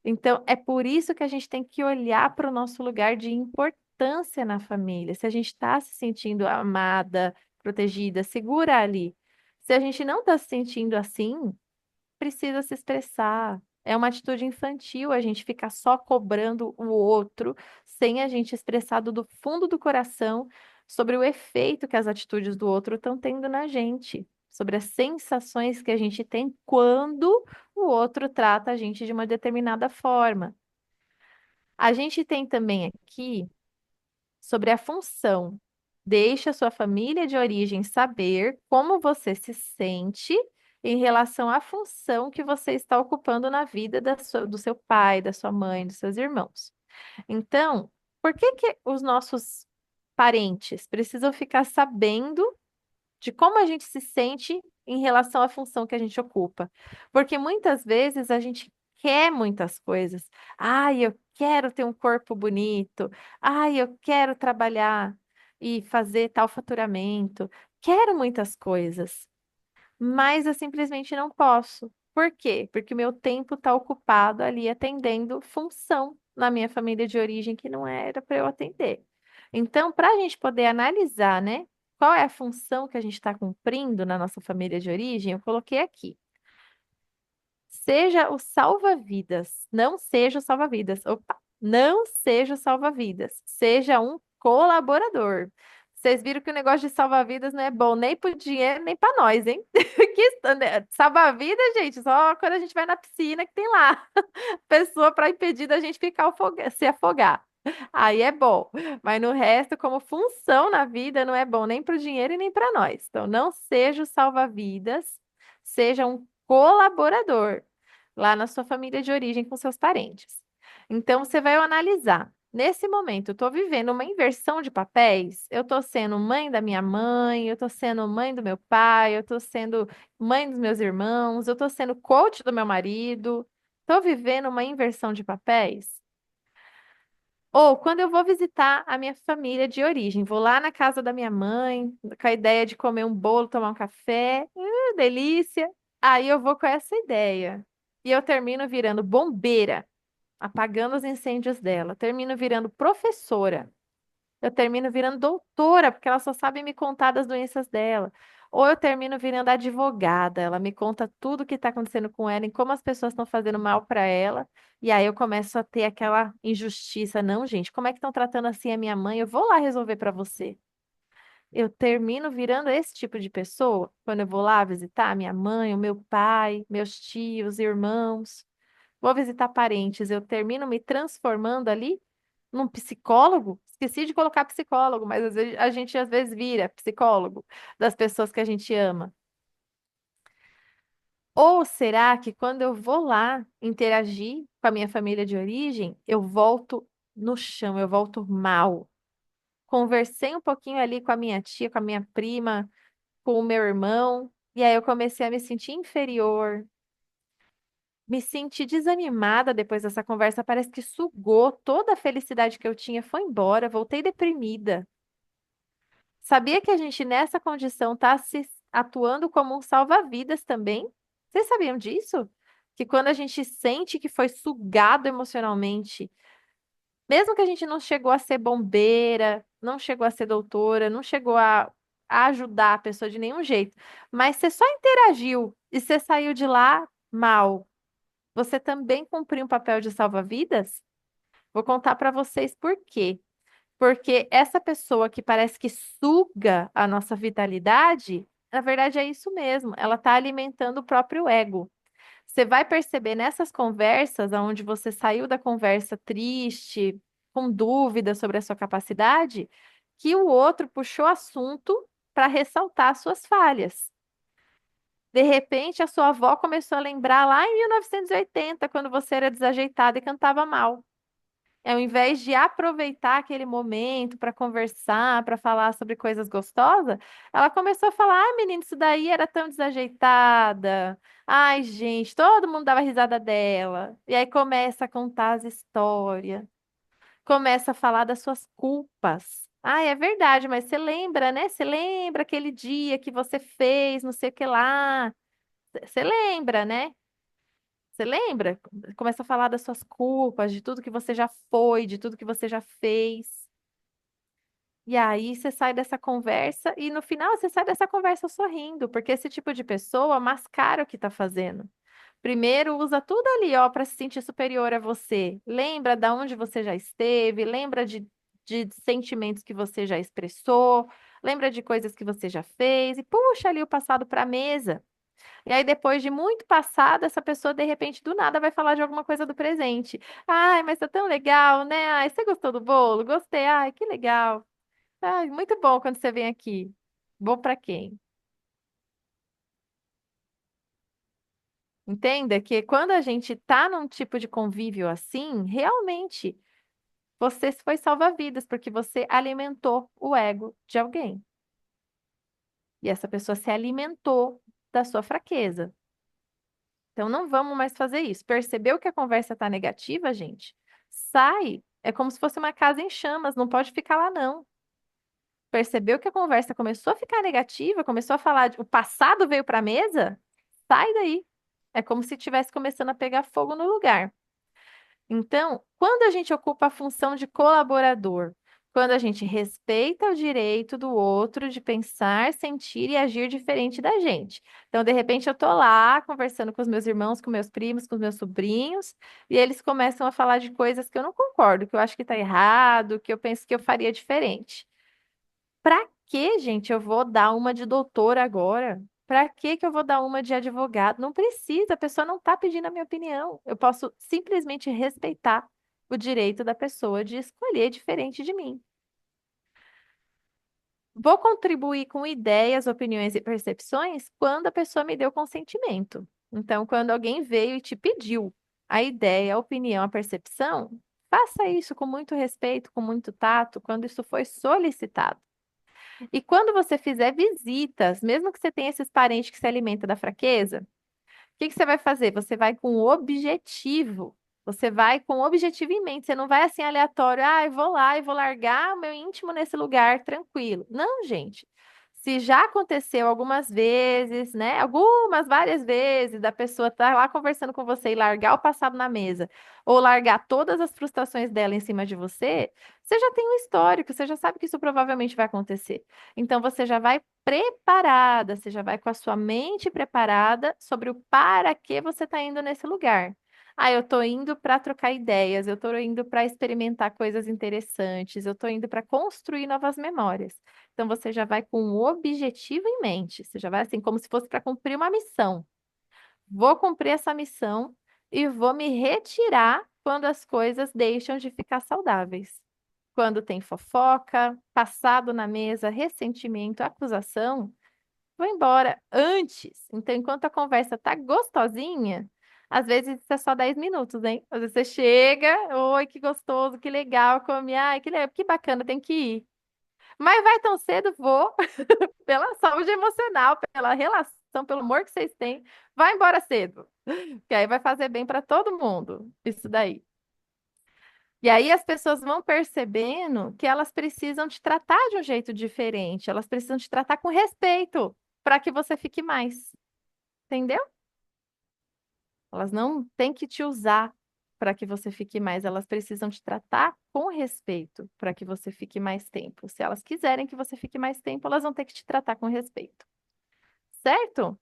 Então, é por isso que a gente tem que olhar para o nosso lugar de importância na família. Se a gente está se sentindo amada, protegida, segura ali. Se a gente não está se sentindo assim, precisa se expressar. É uma atitude infantil a gente ficar só cobrando o outro, sem a gente expressar do fundo do coração sobre o efeito que as atitudes do outro estão tendo na gente, sobre as sensações que a gente tem quando o outro trata a gente de uma determinada forma. A gente tem também aqui sobre a função. Deixe a sua família de origem saber como você se sente em relação à função que você está ocupando na vida do seu pai, da sua mãe, dos seus irmãos. Então, por que que os nossos parentes precisam ficar sabendo de como a gente se sente em relação à função que a gente ocupa? Porque muitas vezes a gente quer muitas coisas. Ai, eu quero ter um corpo bonito. Ai, eu quero trabalhar e fazer tal faturamento. Quero muitas coisas, mas eu simplesmente não posso. Por quê? Porque o meu tempo está ocupado ali atendendo função na minha família de origem que não era para eu atender. Então, para a gente poder analisar, né, qual é a função que a gente está cumprindo na nossa família de origem, eu coloquei aqui. Seja o salva-vidas, não seja o salva-vidas. Opa, não seja o salva-vidas, seja um colaborador. Vocês viram que o negócio de salva-vidas não é bom nem para o dinheiro, nem para nós, hein? Né, salva-vidas, gente, só quando a gente vai na piscina que tem lá pessoa para impedir da gente ficar se afogar. Aí é bom, mas no resto, como função na vida, não é bom nem para o dinheiro e nem para nós. Então, não seja o salva-vidas, seja um colaborador lá na sua família de origem com seus parentes. Então, você vai analisar. Nesse momento, eu estou vivendo uma inversão de papéis. Eu estou sendo mãe da minha mãe, eu estou sendo mãe do meu pai, eu estou sendo mãe dos meus irmãos, eu estou sendo coach do meu marido. Estou vivendo uma inversão de papéis? Ou quando eu vou visitar a minha família de origem, vou lá na casa da minha mãe, com a ideia de comer um bolo, tomar um café, delícia. Aí eu vou com essa ideia. E eu termino virando bombeira, apagando os incêndios dela. Termino virando professora. Eu termino virando doutora, porque ela só sabe me contar das doenças dela. Ou eu termino virando advogada, ela me conta tudo o que está acontecendo com ela, e como as pessoas estão fazendo mal para ela. E aí eu começo a ter aquela injustiça. Não, gente, como é que estão tratando assim a minha mãe? Eu vou lá resolver para você. Eu termino virando esse tipo de pessoa quando eu vou lá visitar a minha mãe, o meu pai, meus tios, irmãos. Vou visitar parentes, eu termino me transformando ali num psicólogo. Esqueci de colocar psicólogo, mas às vezes, a gente às vezes vira psicólogo das pessoas que a gente ama. Ou será que quando eu vou lá interagir com a minha família de origem, eu volto no chão, eu volto mal? Conversei um pouquinho ali com a minha tia, com a minha prima, com o meu irmão, e aí eu comecei a me sentir inferior. Me senti desanimada depois dessa conversa. Parece que sugou toda a felicidade que eu tinha, foi embora. Voltei deprimida. Sabia que a gente nessa condição está se atuando como um salva-vidas também? Vocês sabiam disso? Que quando a gente sente que foi sugado emocionalmente, mesmo que a gente não chegou a ser bombeira, não chegou a ser doutora, não chegou a ajudar a pessoa de nenhum jeito, mas você só interagiu e você saiu de lá mal. Você também cumpriu um papel de salva-vidas? Vou contar para vocês por quê. Porque essa pessoa que parece que suga a nossa vitalidade, na verdade é isso mesmo, ela está alimentando o próprio ego. Você vai perceber nessas conversas, onde você saiu da conversa triste, com dúvidas sobre a sua capacidade, que o outro puxou assunto para ressaltar suas falhas. De repente, a sua avó começou a lembrar lá em 1980, quando você era desajeitada e cantava mal. Ao invés de aproveitar aquele momento para conversar, para falar sobre coisas gostosas, ela começou a falar: ai, menino, isso daí era tão desajeitada. Ai, gente, todo mundo dava risada dela. E aí começa a contar as histórias, começa a falar das suas culpas. Ai, é verdade, mas você lembra, né? Você lembra aquele dia que você fez, não sei o que lá. Você lembra, né? Você lembra? Começa a falar das suas culpas, de tudo que você já foi, de tudo que você já fez. E aí você sai dessa conversa e no final você sai dessa conversa sorrindo, porque esse tipo de pessoa mascara o que está fazendo. Primeiro usa tudo ali, ó, para se sentir superior a você. Lembra da onde você já esteve, lembra de sentimentos que você já expressou, lembra de coisas que você já fez e puxa ali o passado para a mesa. E aí, depois de muito passado, essa pessoa, de repente, do nada, vai falar de alguma coisa do presente. Ai, mas tá tão legal, né? Ai, você gostou do bolo? Gostei. Ai, que legal. Ai, muito bom quando você vem aqui. Bom pra quem? Entenda que quando a gente tá num tipo de convívio assim, realmente você foi salva-vidas, porque você alimentou o ego de alguém. E essa pessoa se alimentou da sua fraqueza. Então não vamos mais fazer isso. Percebeu que a conversa tá negativa, gente? Sai. É como se fosse uma casa em chamas, não pode ficar lá não. Percebeu que a conversa começou a ficar negativa, começou a falar, o passado veio para a mesa? Sai daí. É como se estivesse começando a pegar fogo no lugar. Então, quando a gente ocupa a função de colaborador, Quando a gente respeita o direito do outro de pensar, sentir e agir diferente da gente. Então, de repente, eu tô lá conversando com os meus irmãos, com meus primos, com os meus sobrinhos, e eles começam a falar de coisas que eu não concordo, que eu acho que tá errado, que eu penso que eu faria diferente. Pra que, gente, eu vou dar uma de doutor agora? Pra que que eu vou dar uma de advogado? Não precisa, a pessoa não tá pedindo a minha opinião. Eu posso simplesmente respeitar o direito da pessoa de escolher diferente de mim. Vou contribuir com ideias, opiniões e percepções quando a pessoa me deu consentimento. Então, quando alguém veio e te pediu a ideia, a opinião, a percepção, faça isso com muito respeito, com muito tato, quando isso foi solicitado. E quando você fizer visitas, mesmo que você tenha esses parentes que se alimentam da fraqueza, que você vai fazer? Você vai com o objetivo. Você vai com o objetivo em mente. Você não vai assim aleatório. Ah, eu vou lá e vou largar o meu íntimo nesse lugar tranquilo. Não, gente. Se já aconteceu algumas vezes, né? Algumas, várias vezes, da pessoa estar lá conversando com você e largar o passado na mesa, ou largar todas as frustrações dela em cima de você, você já tem um histórico, você já sabe que isso provavelmente vai acontecer. Então você já vai preparada, você já vai com a sua mente preparada sobre o para que você está indo nesse lugar. Ah, eu estou indo para trocar ideias, eu estou indo para experimentar coisas interessantes, eu estou indo para construir novas memórias. Então você já vai com o objetivo em mente, você já vai assim como se fosse para cumprir uma missão. Vou cumprir essa missão e vou me retirar quando as coisas deixam de ficar saudáveis. Quando tem fofoca, passado na mesa, ressentimento, acusação, vou embora antes. Então, enquanto a conversa tá gostosinha, às vezes isso é só 10 minutos, hein? Às vezes você chega, oi, que gostoso, que legal, come, ai, que bacana, tem que ir. Mas vai tão cedo, vou, pela saúde emocional, pela relação, pelo amor que vocês têm, vai embora cedo, que aí vai fazer bem para todo mundo, isso daí. E aí as pessoas vão percebendo que elas precisam te tratar de um jeito diferente, elas precisam te tratar com respeito para que você fique mais, entendeu? Elas não têm que te usar para que você fique mais, elas precisam te tratar com respeito para que você fique mais tempo. Se elas quiserem que você fique mais tempo, elas vão ter que te tratar com respeito, certo?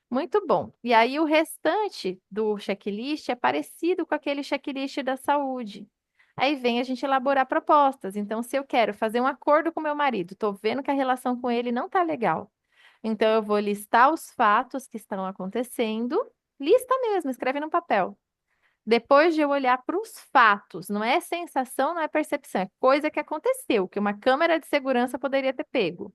Muito bom. E aí o restante do checklist é parecido com aquele checklist da saúde. Aí vem a gente elaborar propostas. Então, se eu quero fazer um acordo com meu marido, estou vendo que a relação com ele não está legal. Então, eu vou listar os fatos que estão acontecendo. Lista mesmo, escreve no papel. Depois de eu olhar para os fatos, não é sensação, não é percepção, é coisa que aconteceu, que uma câmera de segurança poderia ter pego.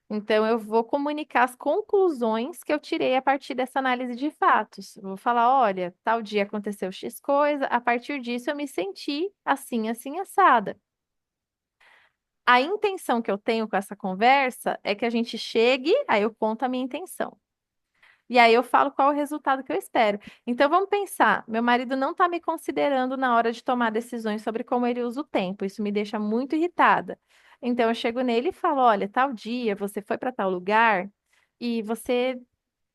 Então, eu vou comunicar as conclusões que eu tirei a partir dessa análise de fatos. Eu vou falar: olha, tal dia aconteceu X coisa, a partir disso eu me senti assim, assim, assada. A intenção que eu tenho com essa conversa é que a gente chegue, aí eu conto a minha intenção. E aí eu falo qual é o resultado que eu espero. Então vamos pensar, meu marido não está me considerando na hora de tomar decisões sobre como ele usa o tempo. Isso me deixa muito irritada. Então eu chego nele e falo, olha, tal dia você foi para tal lugar e você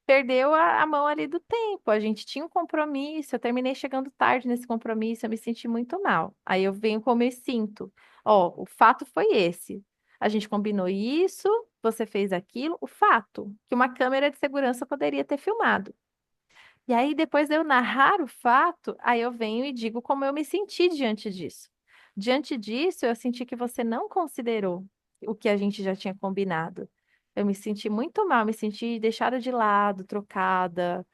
perdeu a mão ali do tempo. A gente tinha um compromisso, eu terminei chegando tarde nesse compromisso, eu me senti muito mal. Aí eu venho como eu me sinto. Ó, o fato foi esse. A gente combinou isso, você fez aquilo, o fato, que uma câmera de segurança poderia ter filmado. E aí, depois de eu narrar o fato, aí eu venho e digo como eu me senti diante disso. Diante disso, eu senti que você não considerou o que a gente já tinha combinado. Eu me senti muito mal, me senti deixada de lado, trocada.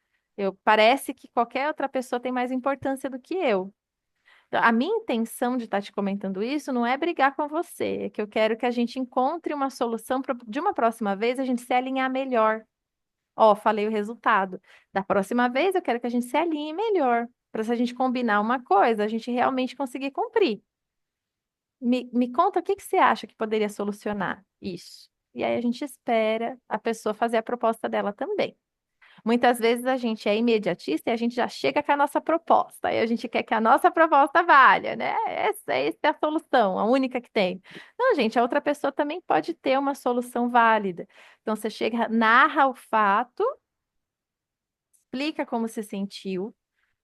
Parece que qualquer outra pessoa tem mais importância do que eu. Então, a minha intenção de estar te comentando isso não é brigar com você, é que eu quero que a gente encontre uma solução para de uma próxima vez a gente se alinhar melhor. Ó, falei o resultado. Da próxima vez eu quero que a gente se alinhe melhor, para se a gente combinar uma coisa, a gente realmente conseguir cumprir. Me conta o que que você acha que poderia solucionar isso. E aí a gente espera a pessoa fazer a proposta dela também. Muitas vezes a gente é imediatista e a gente já chega com a nossa proposta, e a gente quer que a nossa proposta valha, né? Essa é a solução, a única que tem. Não, gente, a outra pessoa também pode ter uma solução válida. Então você chega, narra o fato, explica como se sentiu,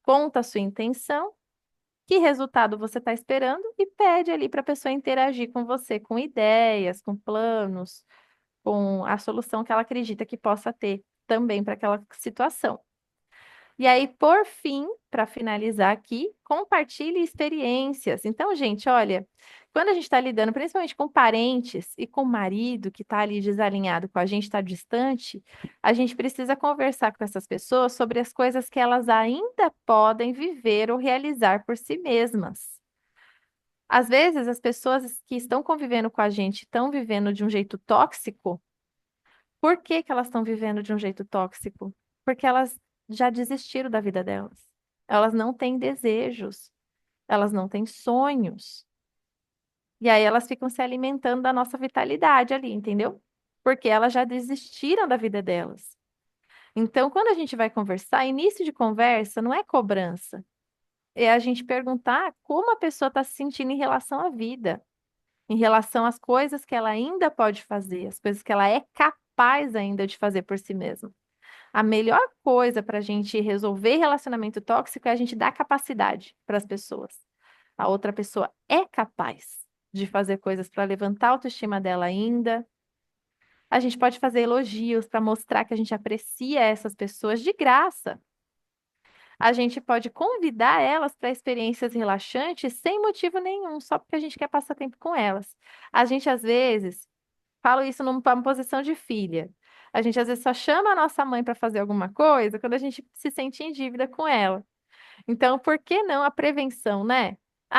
conta a sua intenção que resultado você está esperando e pede ali para a pessoa interagir com você, com ideias, com planos, com a solução que ela acredita que possa ter também para aquela situação. E aí, por fim, para finalizar aqui, compartilhe experiências. Então, gente, olha, quando a gente está lidando principalmente com parentes e com o marido que está ali desalinhado com a gente, está distante, a gente precisa conversar com essas pessoas sobre as coisas que elas ainda podem viver ou realizar por si mesmas. Às vezes, as pessoas que estão convivendo com a gente estão vivendo de um jeito tóxico. Por que que elas estão vivendo de um jeito tóxico? Porque elas já desistiram da vida delas. Elas não têm desejos, elas não têm sonhos. E aí elas ficam se alimentando da nossa vitalidade ali, entendeu? Porque elas já desistiram da vida delas. Então, quando a gente vai conversar, início de conversa não é cobrança. É a gente perguntar como a pessoa está se sentindo em relação à vida, em relação às coisas que ela ainda pode fazer, as coisas que ela é capaz ainda de fazer por si mesma. A melhor coisa para a gente resolver relacionamento tóxico é a gente dar capacidade para as pessoas. A outra pessoa é capaz de fazer coisas para levantar a autoestima dela ainda. A gente pode fazer elogios para mostrar que a gente aprecia essas pessoas de graça. A gente pode convidar elas para experiências relaxantes sem motivo nenhum, só porque a gente quer passar tempo com elas. A gente, às vezes, falo isso numa posição de filha. A gente às vezes só chama a nossa mãe para fazer alguma coisa quando a gente se sente em dívida com ela. Então, por que não a prevenção, né?